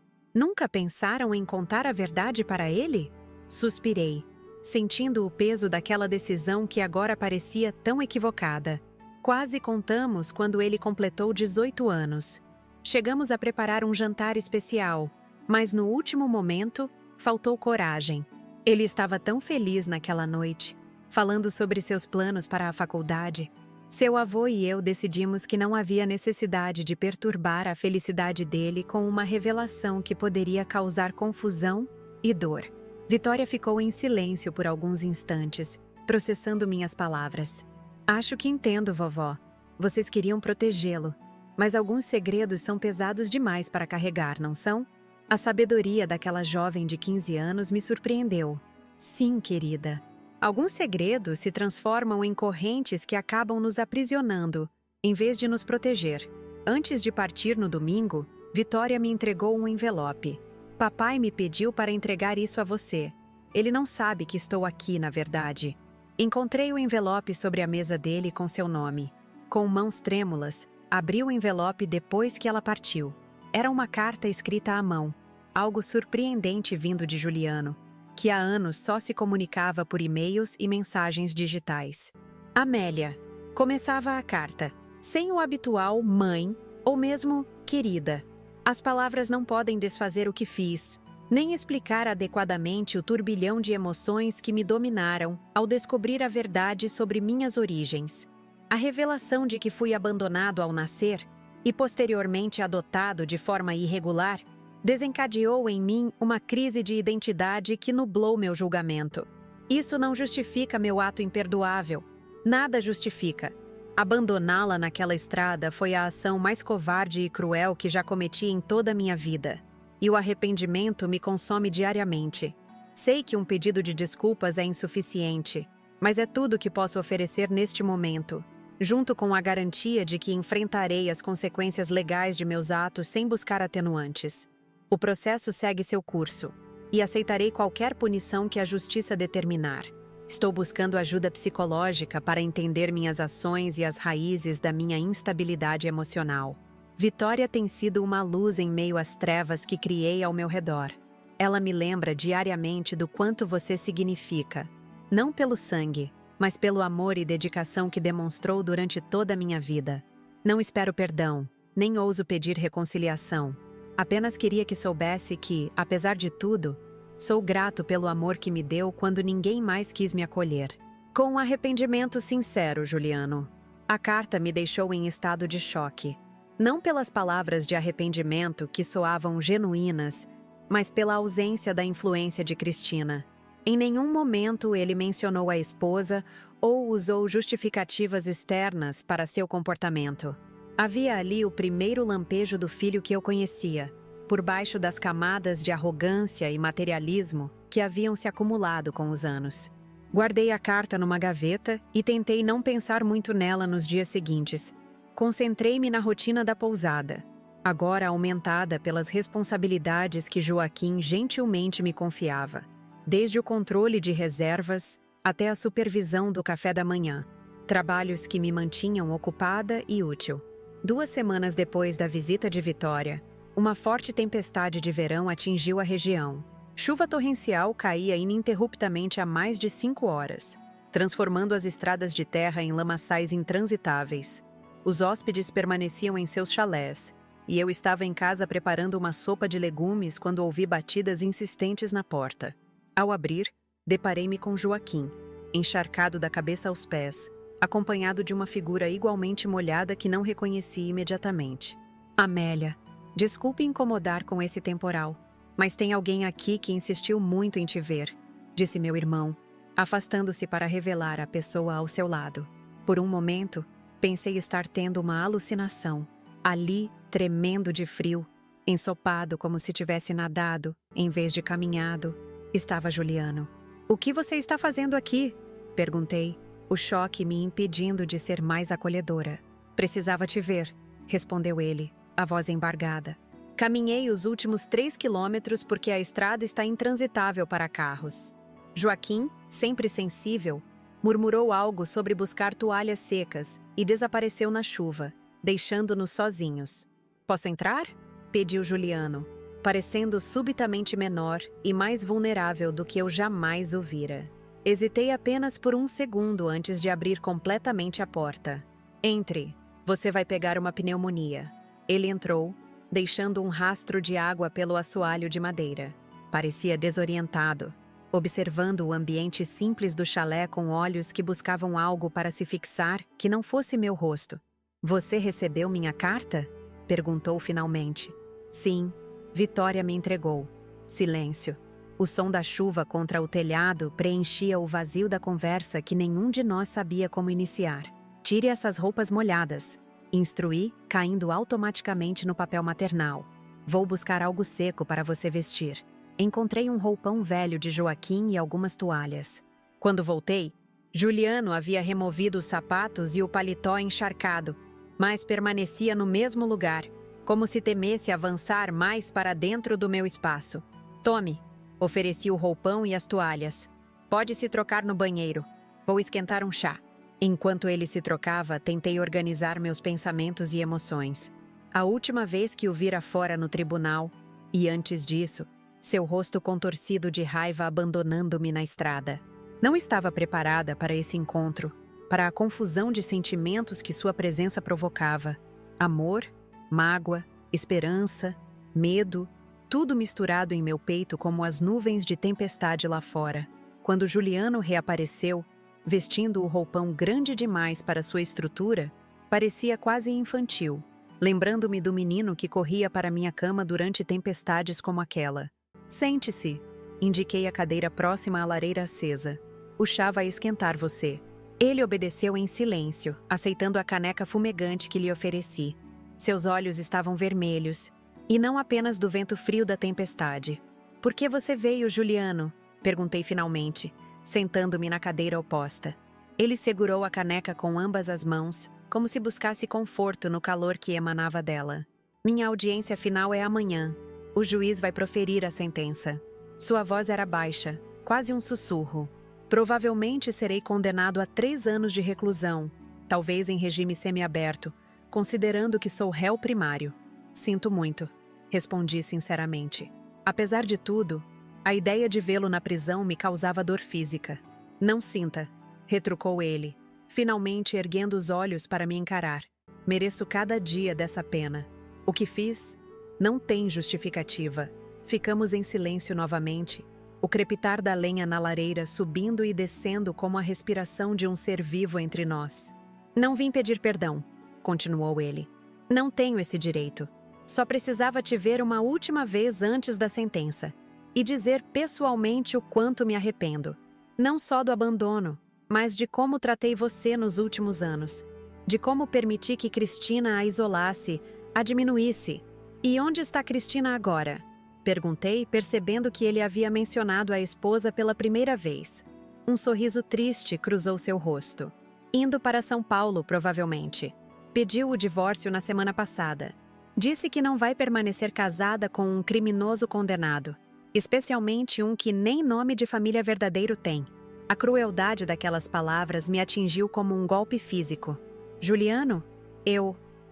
pensaram em contar a verdade para ele? Suspirei, sentindo o peso daquela decisão que agora parecia tão equivocada. Quase contamos quando ele completou 18 anos. Chegamos a preparar um jantar especial, mas no último momento faltou coragem. Ele estava tão feliz naquela noite, falando sobre seus planos para a faculdade. Seu avô e eu decidimos que não havia necessidade de perturbar a felicidade dele com uma revelação que poderia causar confusão e dor. Vitória ficou em silêncio por alguns instantes, processando minhas palavras. Acho que entendo, vovó. Vocês queriam protegê-lo, mas alguns segredos são pesados demais para carregar, não são? A sabedoria daquela jovem de 15 anos me surpreendeu. Sim, querida. Alguns segredos se transformam em correntes que acabam nos aprisionando, em vez de nos proteger. Antes de partir no domingo, Vitória me entregou um envelope. Papai me pediu para entregar isso a você. Ele não sabe que estou aqui, na verdade. Encontrei o envelope sobre a mesa dele com seu nome. Com mãos trêmulas, abri o envelope depois que ela partiu. Era uma carta escrita à mão, algo surpreendente vindo de Juliano, que há anos só se comunicava por e-mails e mensagens digitais. Amélia. Começava a carta, sem o habitual mãe ou mesmo querida. As palavras não podem desfazer o que fiz, nem explicar adequadamente o turbilhão de emoções que me dominaram ao descobrir a verdade sobre minhas origens. A revelação de que fui abandonado ao nascer e posteriormente adotado de forma irregular desencadeou em mim uma crise de identidade que nublou meu julgamento. Isso não justifica meu ato imperdoável. Nada justifica. Abandoná-la naquela estrada foi a ação mais covarde e cruel que já cometi em toda a minha vida. E o arrependimento me consome diariamente. Sei que um pedido de desculpas é insuficiente, mas é tudo que posso oferecer neste momento, junto com a garantia de que enfrentarei as consequências legais de meus atos sem buscar atenuantes. O processo segue seu curso, e aceitarei qualquer punição que a justiça determinar. Estou buscando ajuda psicológica para entender minhas ações e as raízes da minha instabilidade emocional. Vitória tem sido uma luz em meio às trevas que criei ao meu redor. Ela me lembra diariamente do quanto você significa, não pelo sangue, mas pelo amor e dedicação que demonstrou durante toda a minha vida. Não espero perdão, nem ouso pedir reconciliação. Apenas queria que soubesse que, apesar de tudo, sou grato pelo amor que me deu quando ninguém mais quis me acolher. Com um arrependimento sincero, Juliano. A carta me deixou em estado de choque. Não pelas palavras de arrependimento que soavam genuínas, mas pela ausência da influência de Cristina. Em nenhum momento ele mencionou a esposa ou usou justificativas externas para seu comportamento. Havia ali o primeiro lampejo do filho que eu conhecia, por baixo das camadas de arrogância e materialismo que haviam se acumulado com os anos. Guardei a carta numa gaveta e tentei não pensar muito nela nos dias seguintes. Concentrei-me na rotina da pousada, agora aumentada pelas responsabilidades que Joaquim gentilmente me confiava, desde o controle de reservas até a supervisão do café da manhã, trabalhos que me mantinham ocupada e útil. 2 semanas depois da visita de Vitória, uma forte tempestade de verão atingiu a região. Chuva torrencial caía ininterruptamente há mais de 5 horas, transformando as estradas de terra em lamaçais intransitáveis. Os hóspedes permaneciam em seus chalés, e eu estava em casa preparando uma sopa de legumes quando ouvi batidas insistentes na porta. Ao abrir, deparei-me com Joaquim, encharcado da cabeça aos pés, acompanhado de uma figura igualmente molhada que não reconheci imediatamente. Amélia, desculpe incomodar com esse temporal, mas tem alguém aqui que insistiu muito em te ver, disse meu irmão, afastando-se para revelar a pessoa ao seu lado. Por um momento, pensei estar tendo uma alucinação. Ali, tremendo de frio, ensopado como se tivesse nadado, em vez de caminhado, estava Juliano. "O que você está fazendo aqui?" perguntei, o choque me impedindo de ser mais acolhedora. "Precisava te ver", respondeu ele, a voz embargada. Caminhei os últimos 3 quilômetros porque a estrada está intransitável para carros. Joaquim sempre sensível, murmurou algo sobre buscar toalhas secas e desapareceu na chuva, deixando-nos sozinhos. Posso entrar? Pediu Juliano, parecendo subitamente menor e mais vulnerável do que eu jamais o vira. Hesitei apenas por um segundo antes de abrir completamente a porta. Entre, você vai pegar uma pneumonia. Ele entrou, deixando um rastro de água pelo assoalho de madeira. Parecia desorientado, observando o ambiente simples do chalé com olhos que buscavam algo para se fixar que não fosse meu rosto. Você recebeu minha carta? Perguntou finalmente. Sim, Vitória me entregou. Silêncio. O som da chuva contra o telhado preenchia o vazio da conversa que nenhum de nós sabia como iniciar. Tire essas roupas molhadas. Instruí, caindo automaticamente no papel maternal. Vou buscar algo seco para você vestir. Encontrei um roupão velho de Joaquim e algumas toalhas. Quando voltei, Juliano havia removido os sapatos e o paletó encharcado, mas permanecia no mesmo lugar, como se temesse avançar mais para dentro do meu espaço. Tome, ofereci o roupão e as toalhas. Pode se trocar no banheiro. Vou esquentar um chá. Enquanto ele se trocava, tentei organizar meus pensamentos e emoções. A última vez que o vira fora no tribunal, e antes disso, seu rosto contorcido de raiva abandonando-me na estrada. Não estava preparada para esse encontro, para a confusão de sentimentos que sua presença provocava. Amor, mágoa, esperança, medo, tudo misturado em meu peito como as nuvens de tempestade lá fora. Quando Juliano reapareceu, vestindo o roupão grande demais para sua estrutura, parecia quase infantil, lembrando-me do menino que corria para minha cama durante tempestades como aquela. Sente-se, indiquei a cadeira próxima à lareira acesa. O chá vai esquentar você. Ele obedeceu em silêncio, aceitando a caneca fumegante que lhe ofereci. Seus olhos estavam vermelhos, e não apenas do vento frio da tempestade. Por que você veio, Juliano? Perguntei finalmente, sentando-me na cadeira oposta. Ele segurou a caneca com ambas as mãos, como se buscasse conforto no calor que emanava dela. Minha audiência final é amanhã. O juiz vai proferir a sentença. Sua voz era baixa, quase um sussurro. Provavelmente serei condenado a 3 anos de reclusão, talvez em regime semiaberto, considerando que sou réu primário. Sinto muito, respondi sinceramente. Apesar de tudo, a ideia de vê-lo na prisão me causava dor física. Não sinta, retrucou ele, finalmente erguendo os olhos para me encarar. Mereço cada dia dessa pena. O que fiz? Não tem justificativa. Ficamos em silêncio novamente, o crepitar da lenha na lareira subindo e descendo como a respiração de um ser vivo entre nós. Não vim pedir perdão, continuou ele. Não tenho esse direito. Só precisava te ver uma última vez antes da sentença e dizer pessoalmente o quanto me arrependo. Não só do abandono, mas de como tratei você nos últimos anos. De como permiti que Cristina a isolasse, a diminuísse. E onde está Cristina agora? Perguntei, percebendo que ele havia mencionado a esposa pela primeira vez. Um sorriso triste cruzou seu rosto. Indo para São Paulo, provavelmente. Pediu o divórcio na semana passada. Disse que não vai permanecer casada com um criminoso condenado, especialmente um que nem nome de família verdadeiro tem. A crueldade daquelas palavras me atingiu como um golpe físico. Juliano?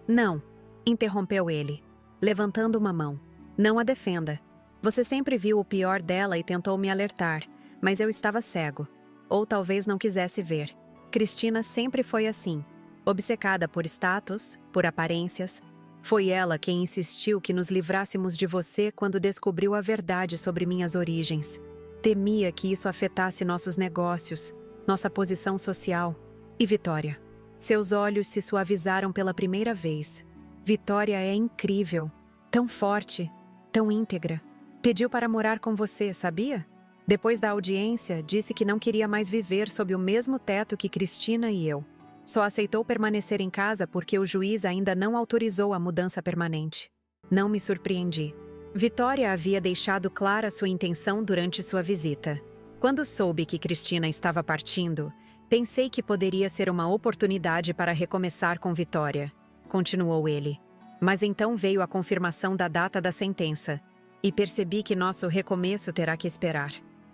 Não, interrompeu ele, levantando uma mão. Não a defenda. Você sempre viu o pior dela e tentou me alertar, mas eu estava cego. Ou talvez não quisesse ver. Cristina sempre foi assim, obcecada por status, por aparências. Foi ela quem insistiu que nos livrássemos de você quando descobriu a verdade sobre minhas origens. Temia que isso afetasse nossos negócios, nossa posição social. E Vitória? Seus olhos se suavizaram pela primeira vez. Vitória é incrível, tão forte, tão íntegra. Pediu para morar com você, sabia? Depois da audiência, disse que não queria mais viver sob o mesmo teto que Cristina e eu. Só aceitou permanecer em casa porque o juiz ainda não autorizou a mudança permanente. Não me surpreendi. Vitória havia deixado clara sua intenção durante sua visita. Quando soube que Cristina estava partindo, pensei que poderia ser uma oportunidade para recomeçar com Vitória, continuou ele. Mas então veio a confirmação da data da sentença, e percebi que nosso recomeço terá que esperar.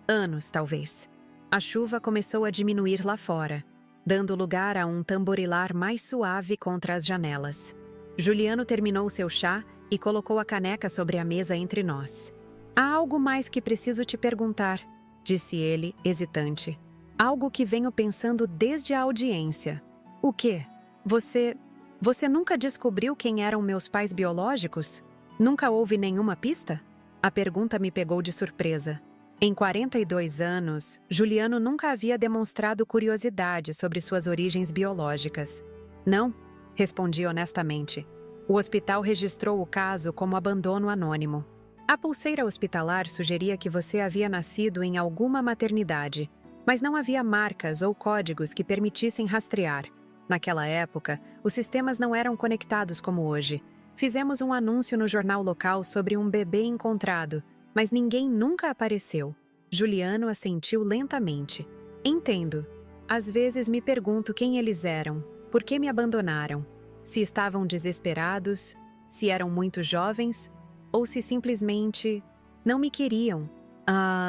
Anos, talvez. A chuva começou a diminuir lá fora, dando lugar a um tamborilar mais suave contra as janelas. Juliano terminou seu chá e colocou a caneca sobre a mesa entre nós. Há algo mais que preciso te perguntar, disse ele, hesitante. Algo que venho pensando desde a audiência. O quê? Você nunca descobriu quem eram meus pais biológicos? Nunca houve nenhuma pista? A pergunta me pegou de surpresa. Em 42 anos, Juliano nunca havia demonstrado curiosidade sobre suas origens biológicas. Não, respondi honestamente. O hospital registrou o caso como abandono anônimo. A pulseira hospitalar sugeria que você havia nascido em alguma maternidade, mas não havia marcas ou códigos que permitissem rastrear. Naquela época, os sistemas não eram conectados como hoje. Fizemos um anúncio no jornal local sobre um bebê encontrado, mas ninguém nunca apareceu. Juliano assentiu lentamente. Entendo. Às vezes me pergunto quem eles eram, por que me abandonaram, se estavam desesperados, se eram muito jovens, ou se simplesmente não me queriam.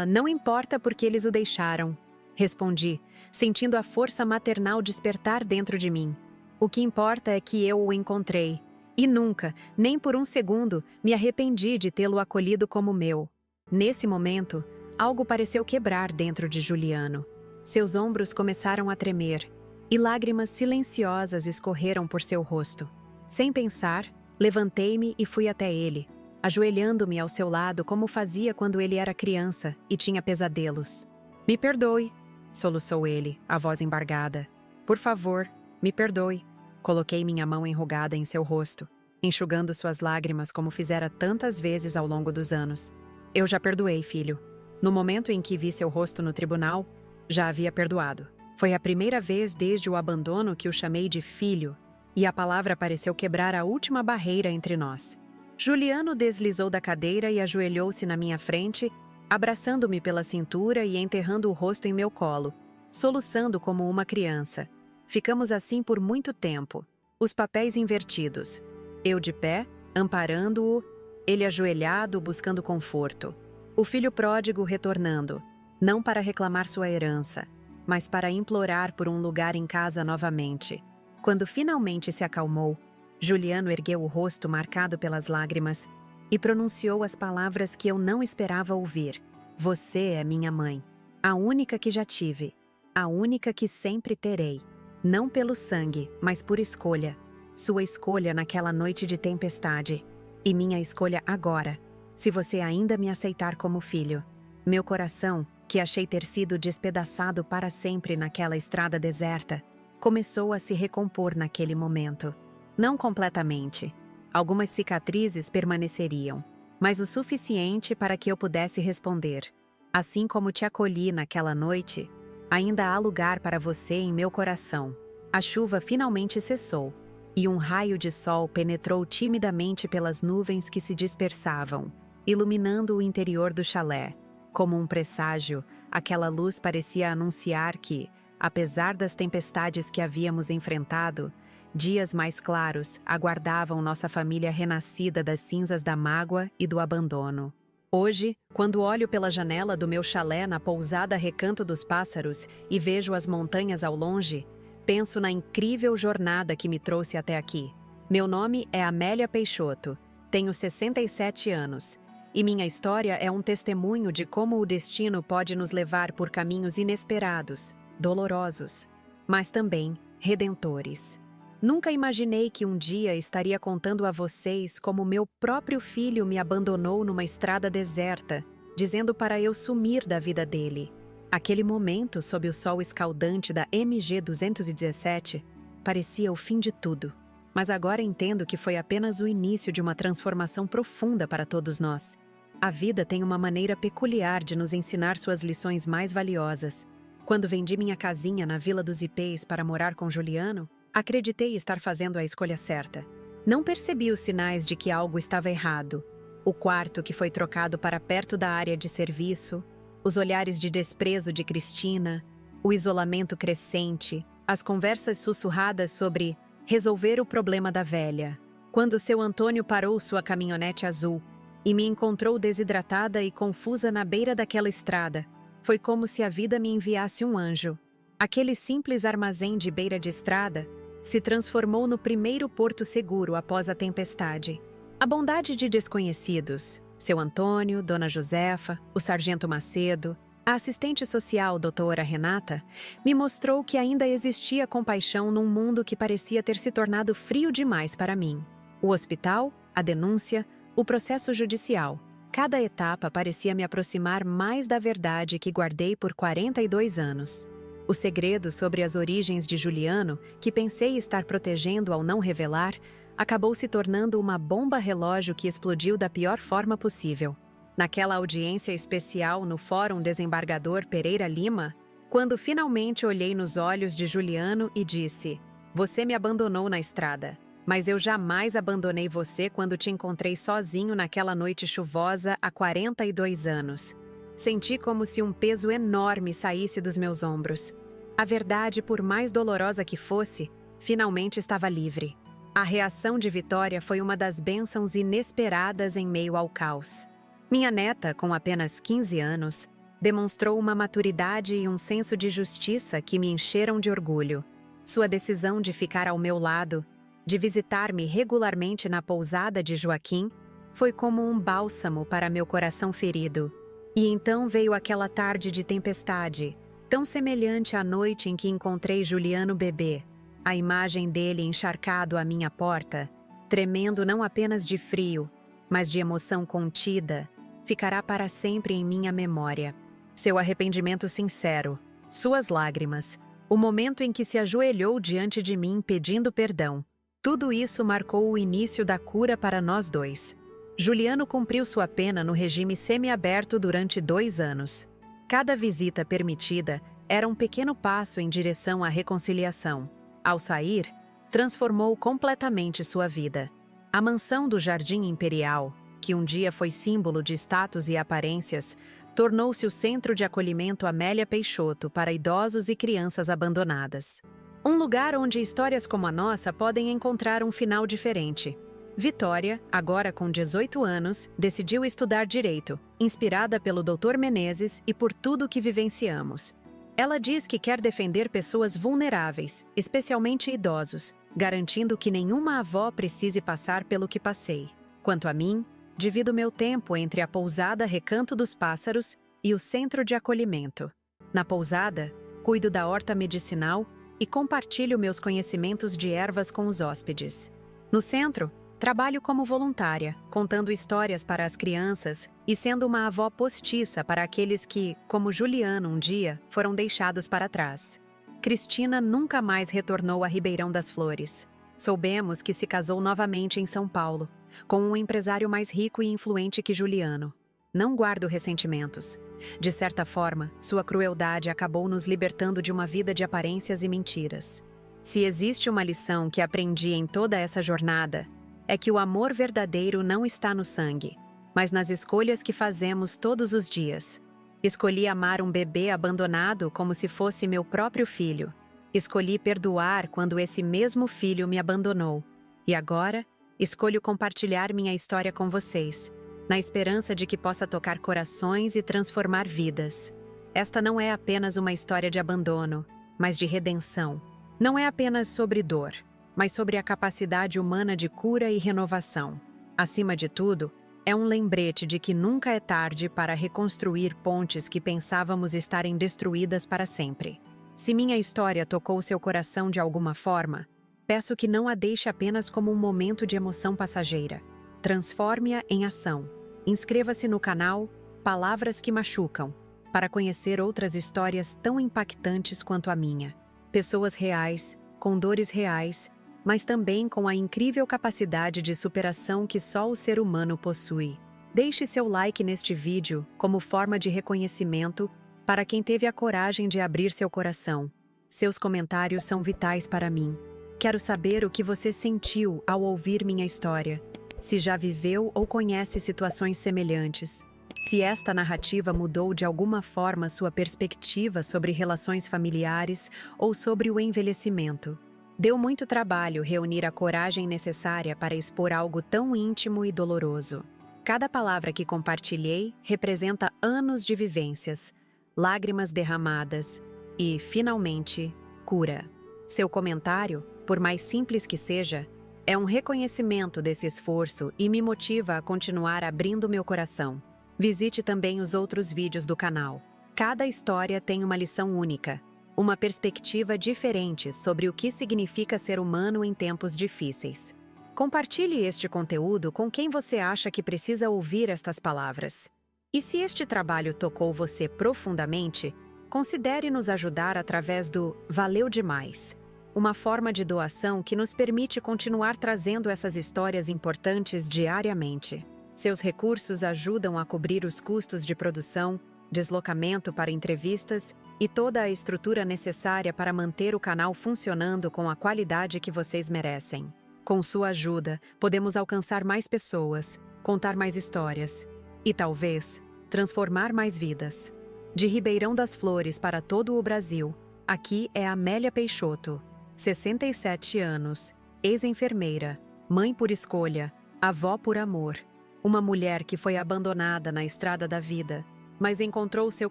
Não importa porque eles o deixaram, respondi, sentindo a força maternal despertar dentro de mim. O que importa é que eu o encontrei, e nunca, nem por um segundo, me arrependi de tê-lo acolhido como meu. Nesse momento, algo pareceu quebrar dentro de Juliano. Seus ombros começaram a tremer, e lágrimas silenciosas escorreram por seu rosto. Sem pensar, levantei-me e fui até ele, ajoelhando-me ao seu lado como fazia quando ele era criança e tinha pesadelos. Me perdoe, soluçou ele, a voz embargada. Por favor, me perdoe. Coloquei minha mão enrugada em seu rosto, enxugando suas lágrimas como fizera tantas vezes ao longo dos anos. Eu já perdoei, filho. No momento em que vi seu rosto no tribunal, já havia perdoado. Foi a primeira vez desde o abandono que o chamei de filho, e a palavra pareceu quebrar a última barreira entre nós. Juliano deslizou da cadeira e ajoelhou-se na minha frente, abraçando-me pela cintura e enterrando o rosto em meu colo, soluçando como uma criança. Ficamos assim por muito tempo, os papéis invertidos. Eu de pé, amparando-o, ele ajoelhado, buscando conforto. O filho pródigo retornando, não para reclamar sua herança, mas para implorar por um lugar em casa novamente. Quando finalmente se acalmou, Juliano ergueu o rosto marcado pelas lágrimas e pronunciou as palavras que eu não esperava ouvir. Você é minha mãe, a única que já tive, a única que sempre terei. Não pelo sangue, mas por escolha. Sua escolha naquela noite de tempestade. E minha escolha agora, se você ainda me aceitar como filho. Meu coração, que achei ter sido despedaçado para sempre naquela estrada deserta, começou a se recompor naquele momento. Não completamente. Algumas cicatrizes permaneceriam, mas o suficiente para que eu pudesse responder. Assim como te acolhi naquela noite, ainda há lugar para você em meu coração. A chuva finalmente cessou, e um raio de sol penetrou timidamente pelas nuvens que se dispersavam, iluminando o interior do chalé. Como um presságio, aquela luz parecia anunciar que, apesar das tempestades que havíamos enfrentado, dias mais claros aguardavam nossa família renascida das cinzas da mágoa e do abandono. Hoje, quando olho pela janela do meu chalé na pousada Recanto dos Pássaros e vejo as montanhas ao longe, penso na incrível jornada que me trouxe até aqui. Meu nome é Amélia Peixoto, tenho 67 anos, e minha história é um testemunho de como o destino pode nos levar por caminhos inesperados, dolorosos, mas também redentores. Nunca imaginei que um dia estaria contando a vocês como meu próprio filho me abandonou numa estrada deserta, dizendo para eu sumir da vida dele. Aquele momento, sob o sol escaldante da MG 217, parecia o fim de tudo. Mas agora entendo que foi apenas o início de uma transformação profunda para todos nós. A vida tem uma maneira peculiar de nos ensinar suas lições mais valiosas. Quando vendi minha casinha na Vila dos Ipês para morar com Juliano, acreditei estar fazendo a escolha certa. Não percebi os sinais de que algo estava errado. O quarto que foi trocado para perto da área de serviço, os olhares de desprezo de Cristina, o isolamento crescente, as conversas sussurradas sobre resolver o problema da velha. Quando seu Antônio parou sua caminhonete azul e me encontrou desidratada e confusa na beira daquela estrada, Foi como se a vida me enviasse um anjo. Aquele simples armazém de beira de estrada se transformou no primeiro porto seguro após a tempestade. A bondade de desconhecidos, seu Antônio, Dona Josefa, o Sargento Macedo, a assistente social, doutora Renata, me mostrou que ainda existia compaixão num mundo que parecia ter se tornado frio demais para mim. O hospital, a denúncia, o processo judicial. Cada etapa parecia me aproximar mais da verdade que guardei por 42 anos. O segredo sobre as origens de Juliano, que pensei estar protegendo ao não revelar, acabou se tornando uma bomba relógio que explodiu da pior forma possível. Naquela audiência especial no Fórum Desembargador Pereira Lima, quando finalmente olhei nos olhos de Juliano e disse: "Você me abandonou na estrada, mas eu jamais abandonei você quando te encontrei sozinho naquela noite chuvosa há 42 anos." Senti como se um peso enorme saísse dos meus ombros. A verdade, por mais dolorosa que fosse, finalmente estava livre. A reação de Vitória foi uma das bênçãos inesperadas em meio ao caos. Minha neta, com apenas 15 anos, demonstrou uma maturidade e um senso de justiça que me encheram de orgulho. Sua decisão de ficar ao meu lado, de visitar-me regularmente na pousada de Joaquim, foi como um bálsamo para meu coração ferido. E então veio aquela tarde de tempestade, tão semelhante à noite em que encontrei Juliano bebê, a imagem dele encharcado à minha porta, tremendo não apenas de frio, mas de emoção contida, ficará para sempre em minha memória. Seu arrependimento sincero, suas lágrimas, o momento em que se ajoelhou diante de mim pedindo perdão, tudo isso marcou o início da cura para nós dois. Juliano cumpriu sua pena no regime semiaberto durante 2 anos. Cada visita permitida era um pequeno passo em direção à reconciliação. Ao sair, transformou completamente sua vida. A mansão do Jardim Imperial, que um dia foi símbolo de status e aparências, tornou-se o centro de acolhimento Amélia Peixoto para idosos e crianças abandonadas. Um lugar onde histórias como a nossa podem encontrar um final diferente. Vitória, agora com 18 anos, decidiu estudar Direito, inspirada pelo Dr. Menezes e por tudo que vivenciamos. Ela diz que quer defender pessoas vulneráveis, especialmente idosos, garantindo que nenhuma avó precise passar pelo que passei. Quanto a mim, divido meu tempo entre a pousada Recanto dos Pássaros e o centro de acolhimento. Na pousada, cuido da horta medicinal e compartilho meus conhecimentos de ervas com os hóspedes. No centro, trabalho como voluntária, contando histórias para as crianças e sendo uma avó postiça para aqueles que, como Juliano um dia, foram deixados para trás. Cristina nunca mais retornou a Ribeirão das Flores. Soubemos que se casou novamente em São Paulo, com um empresário mais rico e influente que Juliano. Não guardo ressentimentos. De certa forma, sua crueldade acabou nos libertando de uma vida de aparências e mentiras. Se existe uma lição que aprendi em toda essa jornada, é que o amor verdadeiro não está no sangue, mas nas escolhas que fazemos todos os dias. Escolhi amar um bebê abandonado como se fosse meu próprio filho. Escolhi perdoar quando esse mesmo filho me abandonou. E agora, escolho compartilhar minha história com vocês, na esperança de que possa tocar corações e transformar vidas. Esta não é apenas uma história de abandono, mas de redenção. Não é apenas sobre dor, mas sobre a capacidade humana de cura e renovação. Acima de tudo, é um lembrete de que nunca é tarde para reconstruir pontes que pensávamos estarem destruídas para sempre. Se minha história tocou seu coração de alguma forma, peço que não a deixe apenas como um momento de emoção passageira. Transforme-a em ação. Inscreva-se no canal Palavras que Machucam, para conhecer outras histórias tão impactantes quanto a minha. Pessoas reais, com dores reais, mas também com a incrível capacidade de superação que só o ser humano possui. Deixe seu like neste vídeo como forma de reconhecimento para quem teve a coragem de abrir seu coração. Seus comentários são vitais para mim. Quero saber o que você sentiu ao ouvir minha história. Se já viveu ou conhece situações semelhantes. Se esta narrativa mudou de alguma forma sua perspectiva sobre relações familiares ou sobre o envelhecimento. Deu muito trabalho reunir a coragem necessária para expor algo tão íntimo e doloroso. Cada palavra que compartilhei representa anos de vivências, lágrimas derramadas e, finalmente, cura. Seu comentário, por mais simples que seja, é um reconhecimento desse esforço e me motiva a continuar abrindo meu coração. Visite também os outros vídeos do canal. Cada história tem uma lição única, uma perspectiva diferente sobre o que significa ser humano em tempos difíceis. Compartilhe este conteúdo com quem você acha que precisa ouvir estas palavras. E se este trabalho tocou você profundamente, considere nos ajudar através do Valeu Demais, uma forma de doação que nos permite continuar trazendo essas histórias importantes diariamente. Seus recursos ajudam a cobrir os custos de produção, deslocamento para entrevistas e toda a estrutura necessária para manter o canal funcionando com a qualidade que vocês merecem. Com sua ajuda, podemos alcançar mais pessoas, contar mais histórias e, talvez, transformar mais vidas. De Ribeirão das Flores para todo o Brasil, aqui é Amélia Peixoto, 67 anos, ex-enfermeira, mãe por escolha, avó por amor, uma mulher que foi abandonada na estrada da vida, mas encontrou seu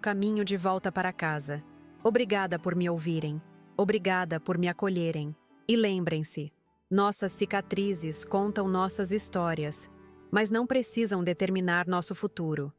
caminho de volta para casa. Obrigada por me ouvirem, obrigada por me acolherem. E lembrem-se, nossas cicatrizes contam nossas histórias, mas não precisam determinar nosso futuro.